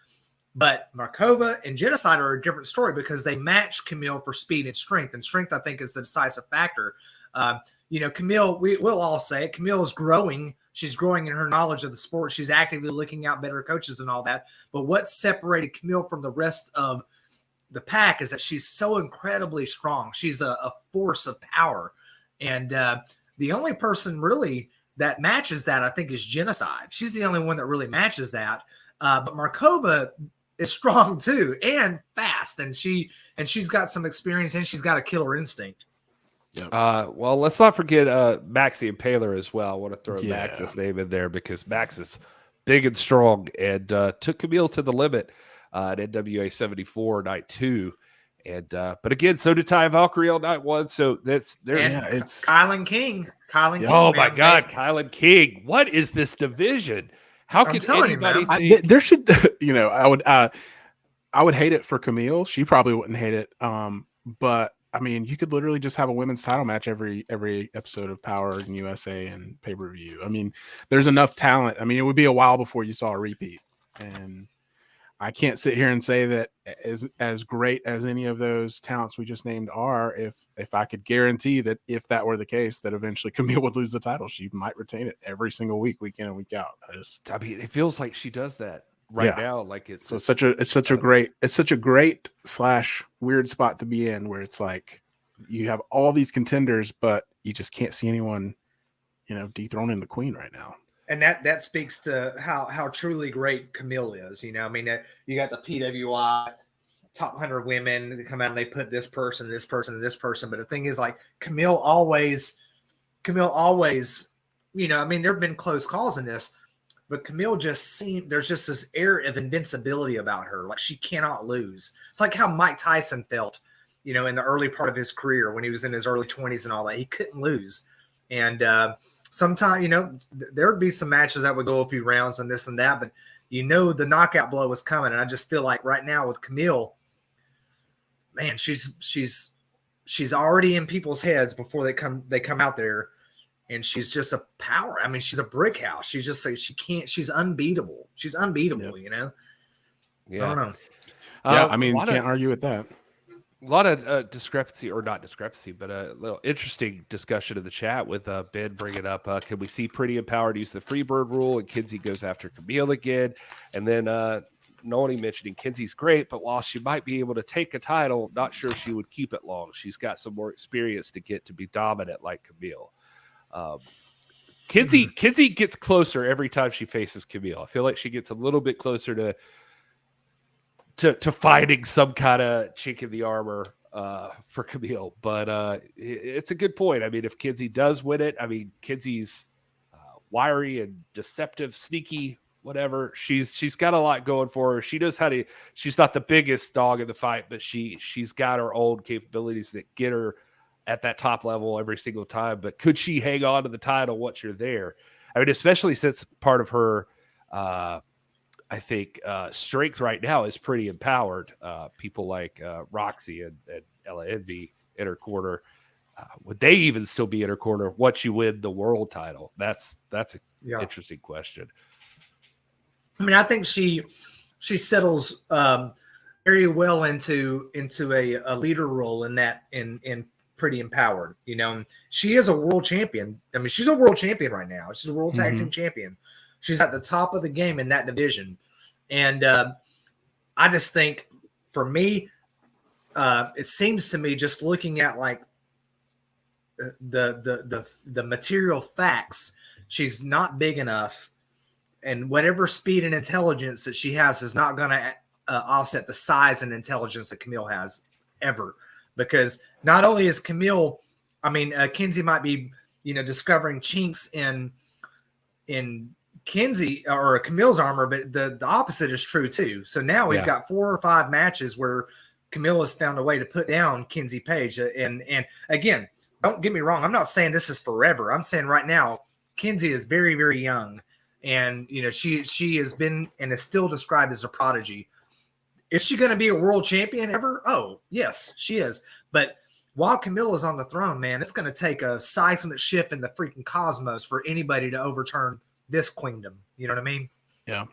But Markova and Genocide are a different story, because they match Camille for speed and strength. And strength, I think, is the decisive factor. Camille, we'll all say it, Camille is growing. She's growing in her knowledge of the sport. She's actively looking out better coaches and all that. But what separated Camille from the rest of the pack is that she's so incredibly strong. She's a force of power. And the only person really that matches that, I think, is Genocide. She's the only one that really matches that. But Markova is strong too, and fast, and she's got some experience, and she's got a killer instinct. Well, let's not forget Max the Impaler as well. I want to throw Max's name in there, because Max is big and strong, and took Camille to the limit at NWA 74 night 2. And but again, so did Taya Valkyrie on night 1. So it's Kylan King. Oh my God, Kylan King! What is this division? How can anybody think? There should, I would hate it for Camille. She probably wouldn't hate it. But I mean, you could literally just have a women's title match every episode of Power and USA and pay-per-view. I mean, there's enough talent. I mean, it would be a while before you saw a repeat. And I can't sit here and say that as great as any of those talents we just named are, if I could guarantee that if that were the case, that eventually Camille would lose the title. She might retain it every single week, week in and week out. I mean, it feels like she does that now. Like it's such a great / weird spot to be in, where it's like you have all these contenders, but you just can't see anyone, dethroning the queen right now. And that speaks to how truly great Camille is. I mean, you got the PWI top 100 women that come out and they put this person, this person, and this person. But the thing is, like, Camille always, I mean, there have been close calls in this, but Camille there's just this air of invincibility about her. Like, she cannot lose. It's like how Mike Tyson felt, in the early part of his career when he was in his early 20s and all that. He couldn't lose. And, sometimes, there would be some matches that would go a few rounds and this and that, but the knockout blow was coming. And I just feel like right now with Camille, man, she's already in people's heads before they come out there, and she's just a power. I mean, she's a brick house. She's just like, she's unbeatable. She's unbeatable, Yeah. I don't know. Yeah, I mean, can't argue with that. A lot of discrepancy, or not discrepancy, but a little interesting discussion in the chat with Ben bringing up, can we see Pretty Empowered use the Freebird rule? And Kinsey goes after Camille again. And then Noni mentioning Kinsey's great, but while she might be able to take a title, not sure she would keep it long. She's got some more experience to get to be dominant like Camille. Kinsey gets closer every time she faces Camille. I feel like she gets a little bit closer to finding some kind of chink in the armor for Camille. But it's a good point. I mean, if Kinsey does win it, I mean, Kinsey's wiry and deceptive, sneaky, whatever. She's got a lot going for her. She knows how to. She's not the biggest dog in the fight, but she's got her own capabilities that get her at that top level every single time. But could she hang on to the title once you're there? I mean, especially since part of her, I think, strength right now is Pretty Empowered. People like Roxy and Ella Envy in her corner. Would they even still be in her corner once you win the world title? That's an interesting question. I mean, I think she settles very well into a leader role in Pretty Empowered. She is a world champion. I mean, she's a world champion right now. She's a world tag team champion. She's at the top of the game in that division. And I just think, for me, it seems to me, just looking at like the material facts, she's not big enough, and whatever speed and intelligence that she has is not going to offset the size and intelligence that Camille has ever. Because not only is Camille, I mean, Kinsey might be, discovering chinks in Kinsey or Camille's armor, but the opposite is true too. So now we've got 4 or 5 matches where Camille has found a way to put down Kinsey Page. And again, don't get me wrong, I'm not saying this is forever. I'm saying right now, Kinsey is very, very young. And, she has been and is still described as a prodigy. Is she going to be a world champion ever? Oh, yes, she is. But while Camille is on the throne, man, it's going to take a seismic shift in the freaking cosmos for anybody to overturn this queendom. You know what I mean? Yeah.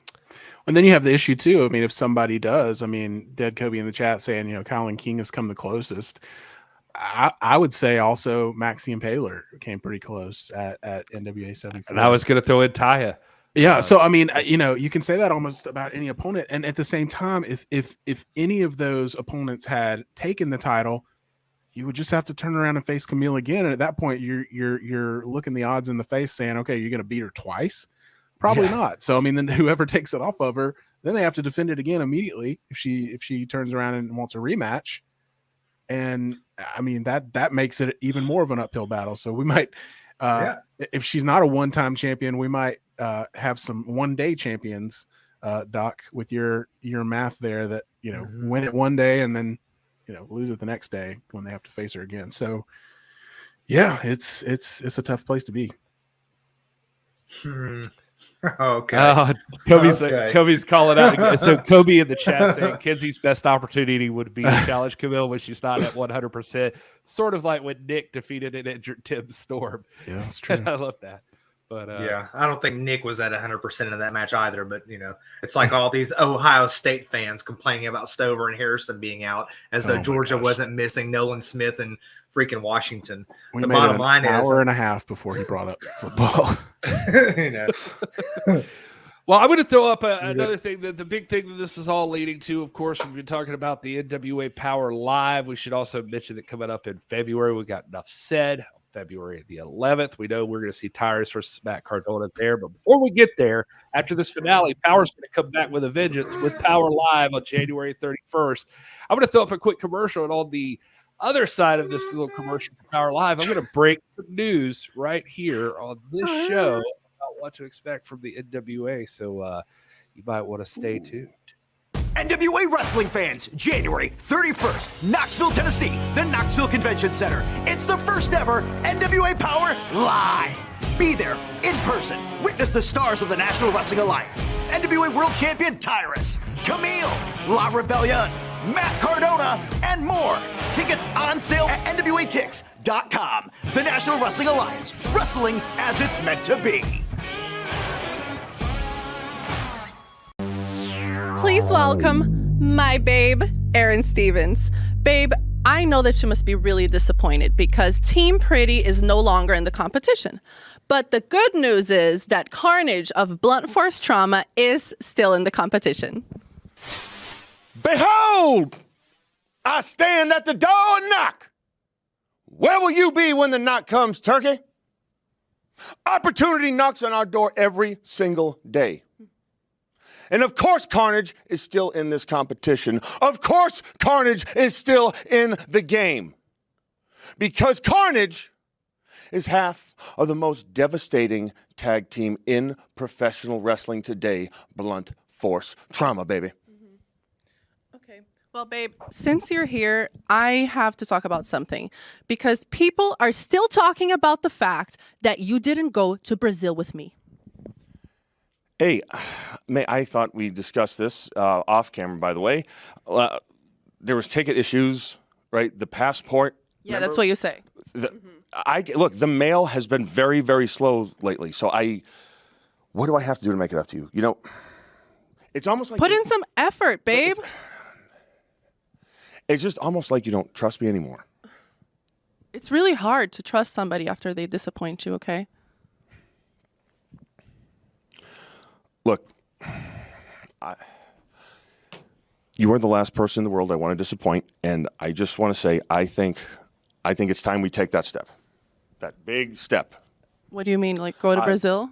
And then you have the issue too. I mean, if somebody does, I mean, Dead Kobe in the chat saying, Colin King has come the closest. I would say also Maxie Impaler came pretty close at NWA 74. And I was going to throw in Taya. Yeah. So, I mean, you can say that almost about any opponent. And at the same time, if any of those opponents had taken the title, you would just have to turn around and face Camille again. And at that point, you're looking the odds in the face saying, okay, you're going to beat her twice? Probably not. So, I mean, then whoever takes it off of her, then they have to defend it again immediately if she turns around and wants a rematch. And I mean, that makes it even more of an uphill battle. So we might, if she's not a one-time champion, we might have some one-day champions, Doc, with your math there that, win it one day and then, lose it the next day when they have to face her again. So yeah, it's a tough place to be. Okay. Kobe's calling out again. So Kobe in the chat saying Kenzie's best opportunity would be to challenge Camille when she's not at 100%. Sort of like when Nick defeated an injured Tim Storm. Yeah, that's true. I love that. But yeah, I don't think Nick was at 100% in that match either. But it's like all these Ohio State fans complaining about Stover and Harrison being out, as though Georgia wasn't missing Nolan Smith and freaking Washington. We the made bottom an line hour is and a half before he brought up football. Well, I'm going to throw up another thing. That the big thing that this is all leading to, of course, we've been talking about the NWA Power Live. We should also mention that coming up in February, we got Enough Said. February the 11th. We know we're going to see Tyrus versus Matt Cardona there. But before we get there, after this finale, Power's going to come back with a vengeance with Power Live on January 31st. I'm going to throw up a quick commercial, and on the other side of this little commercial for Power Live, I'm going to break the news right here on this show about what to expect from the NWA. So you might want to stay tuned. NWA wrestling fans, January 31st, Knoxville, Tennessee, the Knoxville Convention Center. It's the first ever NWA Power Live. Be there in person. Witness the stars of the National Wrestling Alliance. NWA World Champion Tyrus, Camille, La Rebelión, Matt Cardona, and more. Tickets on sale at NWATix.com. The National Wrestling Alliance. Wrestling as it's meant to be. Please welcome my babe, Aaron Stevens. Babe, I know that you must be really disappointed because Team Pretty is no longer in the competition. But the good news is that Carnage of Blunt Force Trauma is still in the competition. Behold, I stand at the door and knock. Where will you be when the knock comes, turkey? Opportunity knocks on our door every single day. And of course, Carnage is still in this competition. Of course, Carnage is still in the game. Because Carnage is half of the most devastating tag team in professional wrestling today. Blunt Force Trauma, baby. Okay. Well, babe, since you're here, I have to talk about something. Because people are still talking about the fact that you didn't go to Brazil with me. Hey, I thought we discussed this off camera, by the way. There was ticket issues, right? The passport. Yeah, remember? That's what you say. Look, the mail has been very, very slow lately. So what do I have to do to make it up to you? You know, it's almost like... Put in some effort, babe. It's just almost like you don't trust me anymore. It's really hard to trust somebody after they disappoint you, okay? Look, you are the last person in the world I want to disappoint, and I just want to say I think it's time we take that step, that big step. What do you mean, like go to Brazil?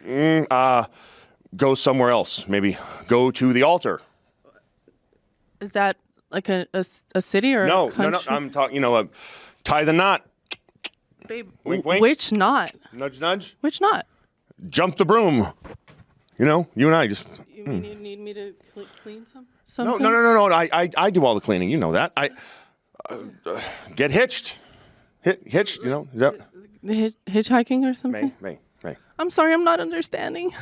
Go somewhere else, maybe go to the altar. Is that like a city or no, a country? No, I'm talking. Tie the knot. Babe, wink, wink. Which knot? Nudge, nudge. Which knot? Jump the broom. You know, you and I just. You need me to clean something? No. I do all the cleaning. You know that. I get hitched. Hitched. You know, is that hitchhiking or something? May. I'm sorry, I'm not understanding.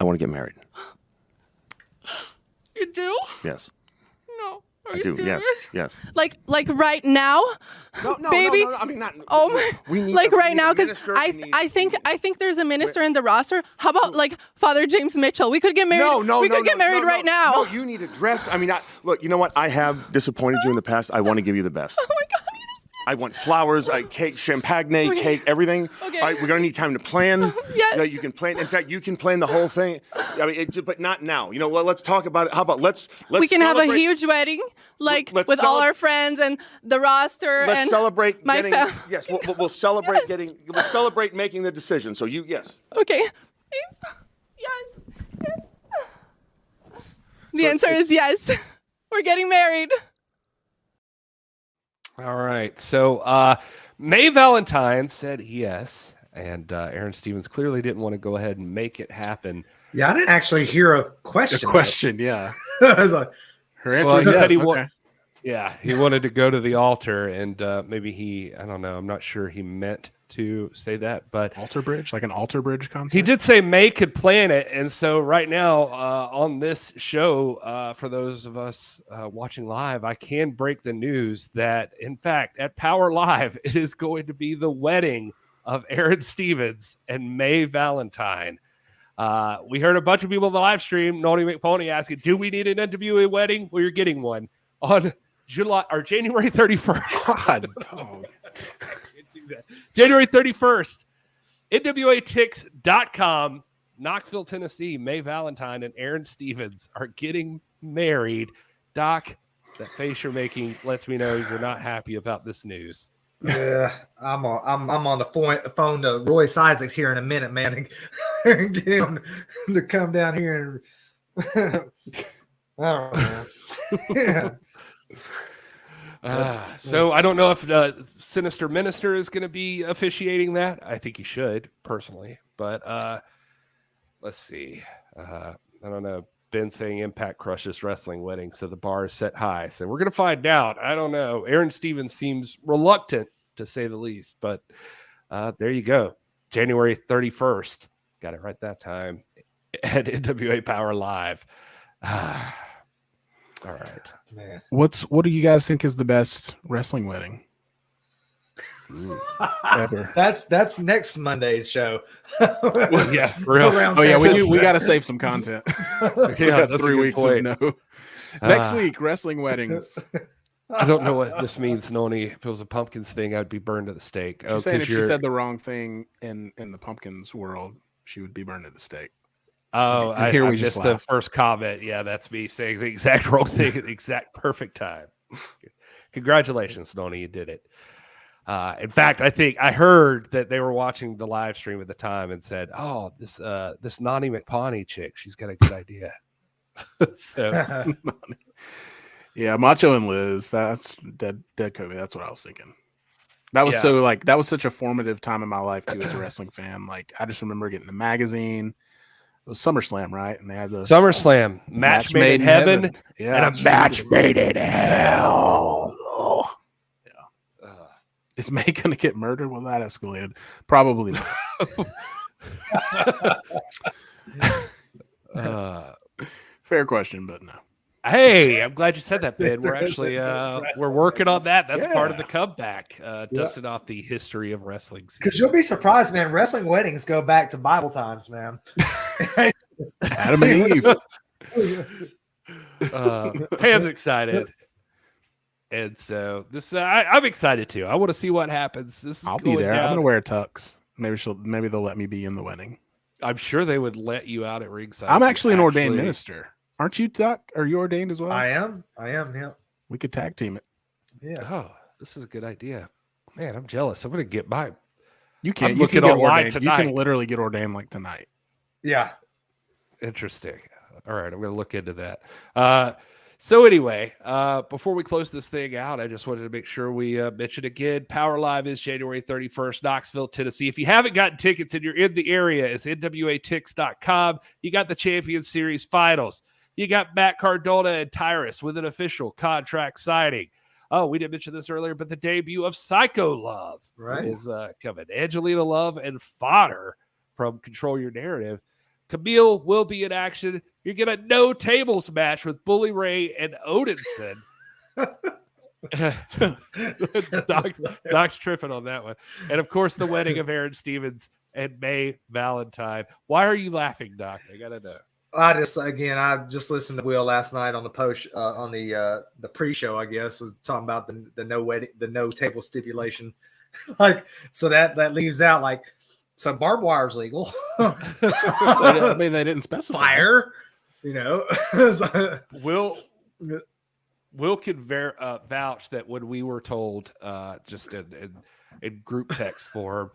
I want to get married. You do? Yes. No. I do. Serious? Yes. Like right now, no, baby. No, I mean not. Oh my! Right now, because I think there's a minister in the roster. How about like Father James Mitchell? We could get married. We could get married right now. No, you need a dress. I mean, look. You know what? I have disappointed you in the past. I want to give you the best. Oh my God! I want flowers, cake, champagne, cake, everything. Okay. All right, we're gonna need time to plan. Yes. You can plan. In fact, you can plan the whole thing. I mean, but not now. You know, let's talk about it. How about let's we can have a huge wedding, like with all our friends and the roster. Let's and celebrate. My family. Yes, we'll celebrate getting. We'll celebrate making the decision. So yes. Okay. Yes. The answer is yes. We're getting married. All right. So May Valentine said yes, and Aaron Stevens clearly didn't want to go ahead and make it happen. Yeah, I didn't actually hear a question. Yeah. I was like, her answer is yes. Yeah, he wanted to go to the altar, and maybe I don't know. I'm not sure he meant to say that, but Alter Bridge, like an Alter Bridge concert. he did say May could plan it, and so right now on this show, for those of us watching live, I can break the news that, in fact, at Power Live, it is going to be the wedding of Aaron Stevens and May Valentine. We heard a bunch of people in the live stream, Noni McPony, asking, "Do we need an NWA wedding?" Well, you're getting one on January 31st. God, dog. January 31st, NWATix.com, Knoxville, Tennessee. May Valentine and Aaron Stevens are getting married. Doc, that face you're making lets me know you're not happy about this news. Yeah, I'm on the phone to Royce Isaacs here in a minute, man, and get him to come down here and I don't know. Yeah. So I don't know if Sinister Minister is going to be officiating that. I think he should, personally. But let's see. I don't know. Ben saying Impact crushes wrestling wedding, so the bar is set high. So we're going to find out. I don't know. Aaron Stevens seems reluctant, to say the least. But there you go. January 31st. Got it right that time at NWA Power Live. All right, man. What do you guys think is the best wrestling wedding ever? That's next Monday's show. Well, yeah, for real. Oh yeah, we got to save some content. Yeah, that's 3 a weeks good of no. Next week, wrestling weddings. I don't know what this means, Noni. If it was a pumpkins thing, I'd be burned at the stake. She's saying if she said the wrong thing in the pumpkins world, she would be burned at the stake. Oh, I we just the first comment. Yeah, that's me saying the exact wrong thing at the exact perfect time. Congratulations, Noni, you did it. In fact, I think I heard that they were watching the live stream at the time and said, "Oh, this Noni McPony chick, she's got a good idea." So, yeah, Macho and Liz, that's dead Kobe. That's what I was thinking. That was that was such a formative time in my life too as a wrestling fan. Like I just remember getting the magazine. It was SummerSlam, right? And they had the SummerSlam, match made in heaven, yeah, and a match made in hell. Oh. Yeah. Is May going to get murdered? Well, that escalated. Probably not. Fair question, but no. Hey, I'm glad you said that, Ben. We're actually we're working on that. That's part of the comeback, dusting off the history of wrestling. Because you'll be surprised, man. Wrestling weddings go back to Bible times, man. Adam and Eve. Pam's excited, and so this I'm excited too. I want to see what happens. I'll be there. I'm gonna wear a tux. Maybe they'll let me be in the wedding. I'm sure they would let you out at ringside. I'm actually an ordained minister. Aren't you, Doc? Are you ordained as well? I am. Yeah. We could tag team it. Yeah. Oh, this is a good idea. Man, I'm jealous. I'm going to get mine. You can't. I'm you looking can get online ordained. tonight. You can literally get ordained like tonight. Yeah. Interesting. All right. I'm going to look into that. So anyway, before we close this thing out, I just wanted to make sure we mention again, Power Live is January 31st, Knoxville, Tennessee. If you haven't gotten tickets and you're in the area, it's NWATix.com. You got the Champions Series finals. You got Matt Cardona and Tyrus with an official contract signing. Oh, we didn't mention this earlier, but the debut of Psycho Love is coming. Angelina Love and Fodder from Control Your Narrative. Camille will be in action. You're getting a no tables match with Bully Ray and Odinson. Doc's tripping on that one. And of course, the wedding of Aaron Stevens and May Valentine. Why are you laughing, Doc? I gotta know. I just listened to Will last night on the post on the pre-show. I guess was talking about the no wedding, the no table stipulation. Like, so that leaves out like, so barbed wire is legal. I mean, they didn't specify. Fire, you know. Will can vouch that when we were told just in group text form,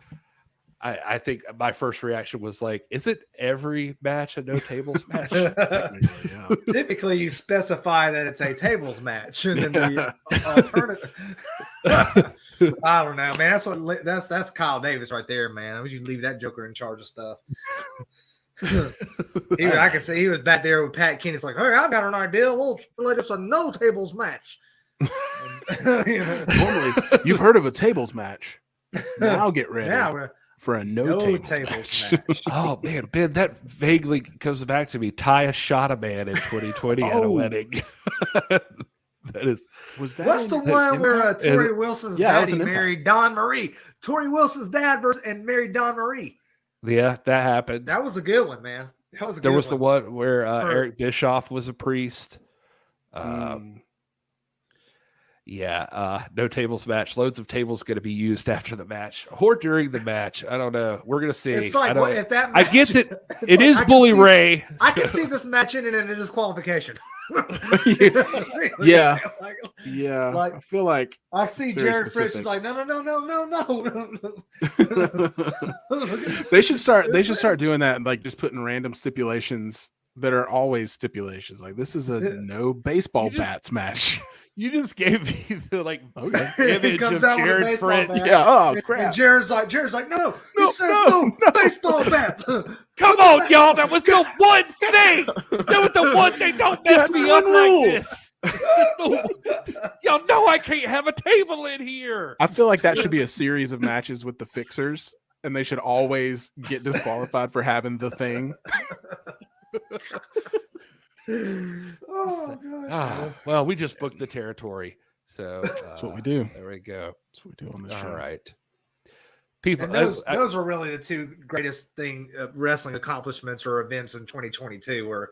I think my first reaction was like, is it every match a no tables match? Typically, you specify that it's a tables match, and then the alternative. I don't know, man. That's Kyle Davis right there, man. I wish you leave that joker in charge of stuff. I can see he was back there with Pat Kenny. It's like, hey, I've got an idea. We'll split us a no tables match. Normally, you've heard of a tables match. Now get ready for a no tables match. Oh man, Ben, that vaguely comes back to me. Ty shot a man in 2020 at a wedding. That's the one where Tori Wilson's daddy married Dawn Marie. Tori Wilson's dad and married Dawn Marie. Yeah, that happened. That was a good one, man. That was a good There was one. the one where Eric Bischoff was a priest. No tables match. Loads of tables going to be used after the match or during the match. I don't know. We're going to see. It's like, if that I match, get that it is Bully Ray. I can see this match ending in a disqualification. Yeah. Like, I feel like I see Jared Fritz is like, no. They should start doing that and like just putting random stipulations that are always stipulations. Like this is a no baseball bats match. You just gave me the He image comes of out with a Jared baseball Fritz. bat. Yeah. Oh crap. And Jared's like, no. He says no baseball bat. Come on, y'all. That was the one thing. That was the one thing. Don't mess me up like this. Y'all know I can't have a table in here. I feel like that should be a series of matches with the Fixers, and they should always get disqualified for having the thing. Well, we just booked the territory, so that's what we do. There we go. That's what we do on this show. All right, people. And those are really the two greatest wrestling accomplishments or events in 2022. Were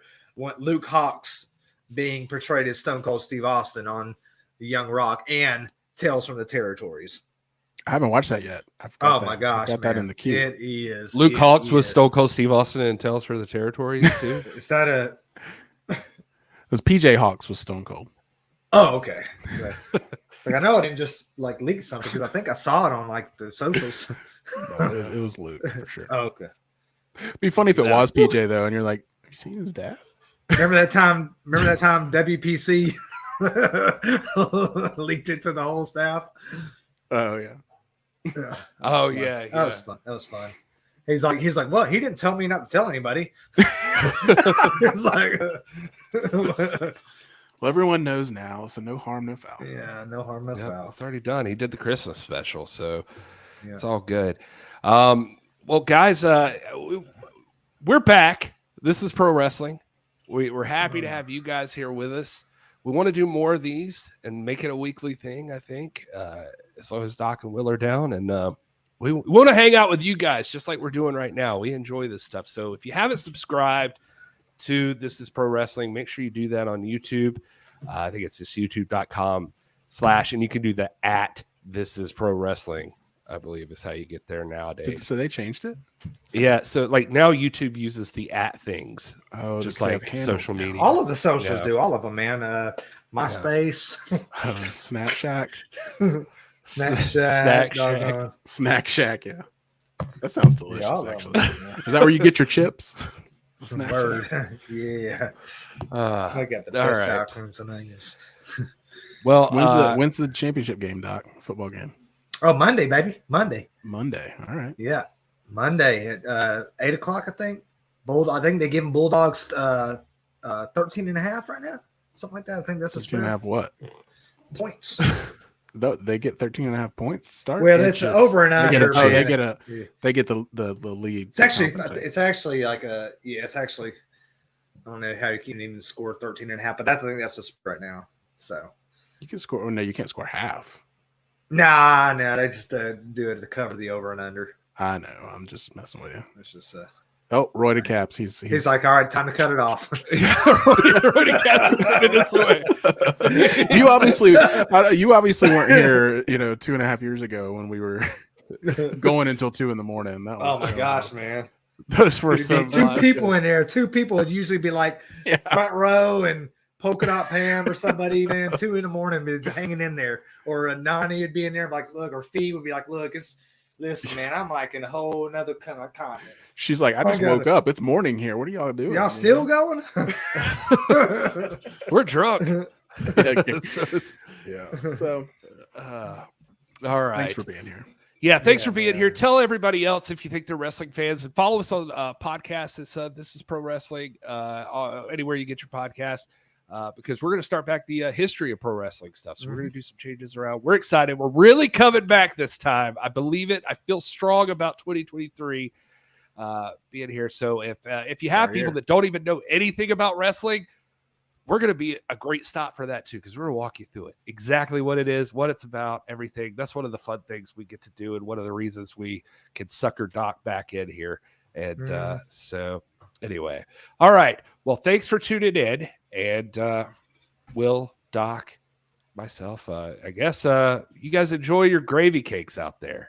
Luke Hawx being portrayed as Stone Cold Steve Austin on The Young Rock and Tales from the Territories. I haven't watched that yet. My gosh, I've got that in the queue. It is. Luke Hawx was Stone Cold Steve Austin and Tales from the Territories too. Is that a? Because PJ Hawx was Stone Cold. Oh, okay. Like I know I didn't just like leak something because I think I saw it on like the socials. No, it was Luke for sure. Oh, okay. It'd be funny if it was PJ though, and you're like, "Have you seen his dad?" Remember that time WPC leaked it to the whole staff? Oh yeah. Oh yeah. That was fun. He's like, well, he didn't tell me not to tell anybody. It's like, well, everyone knows now, so no harm, no foul. Yeah, no harm, no foul. It's already done. He did the Christmas special, so it's all good. Well, guys, we're back. This is pro wrestling. We're happy to have you guys here with us. We want to do more of these and make it a weekly thing, I think, as long as Doc and Will are down. And we want to hang out with you guys just like we're doing right now. We enjoy this stuff. So if you haven't subscribed to This Is Pro Wrestling, make sure you do that on YouTube. I think it's just youtube.com/ and you can do the @This Is Pro Wrestling, I believe is how you get there nowadays. So they changed it? Yeah. So like now YouTube uses the @things. Oh, just like social media. All of the socials do. All of them, man. MySpace. Snap Shack. Snack Shack. Yeah. That sounds delicious, actually. Is that where you get your chips? Word. Yeah. I got the best sour creams and onions. Well, when's the championship game, Doc? Football game? Oh, Monday, baby. Monday. All right. Yeah. Monday at 8 o'clock, I think. I think they're giving Bulldogs 13.5 right now. Something like that. I think that's a spread. 13.5 what? Points. They get 13.5 points to start. Well, it's over and under. They get the league. It's actually like it's actually, I don't know how you can even score 13.5, but I think that's a spread right now. So you can score. Oh no, you can't score half. Nah, they just do it to cover the over and under. I know. I'm just messing with you. It's just Roy to Caps. He's like, all right, time to cut it off. Roy to Caps is putting this away. You obviously weren't here, 2.5 years ago when we were going until 2 a.m. That was, oh my gosh, man! Those were some two people in there. Two people would usually be like front row and Polka Dot Pam or somebody, man. 2 a.m. is hanging in there, or a Nani would be in there, like, look, or Fee would be like, look, listen, man, I'm like in a whole another kind of continent. She's like, I just woke up. It's morning here. What are y'all doing? Y'all still going? We're drunk. Yeah. So, all right. Thanks for being here. Yeah, thanks for being here. Tell everybody else if you think they're wrestling fans, and follow us on podcasts. This is Pro Wrestling. Anywhere you get your podcast. because we're going to start back the history of pro wrestling stuff. So we're going to do some changes around. We're excited. We're really coming back this time. I believe it. I feel strong about 2023 being here. So if you have people that don't even know anything about wrestling, we're going to be a great stop for that too, because we're going to walk you through it, exactly what it is, what it's about, everything. That's one of the fun things we get to do, and one of the reasons we can sucker Doc back in here. And so anyway, all right. Well, thanks for tuning in, and Will, Doc, myself, I guess you guys enjoy your gravy cakes out there.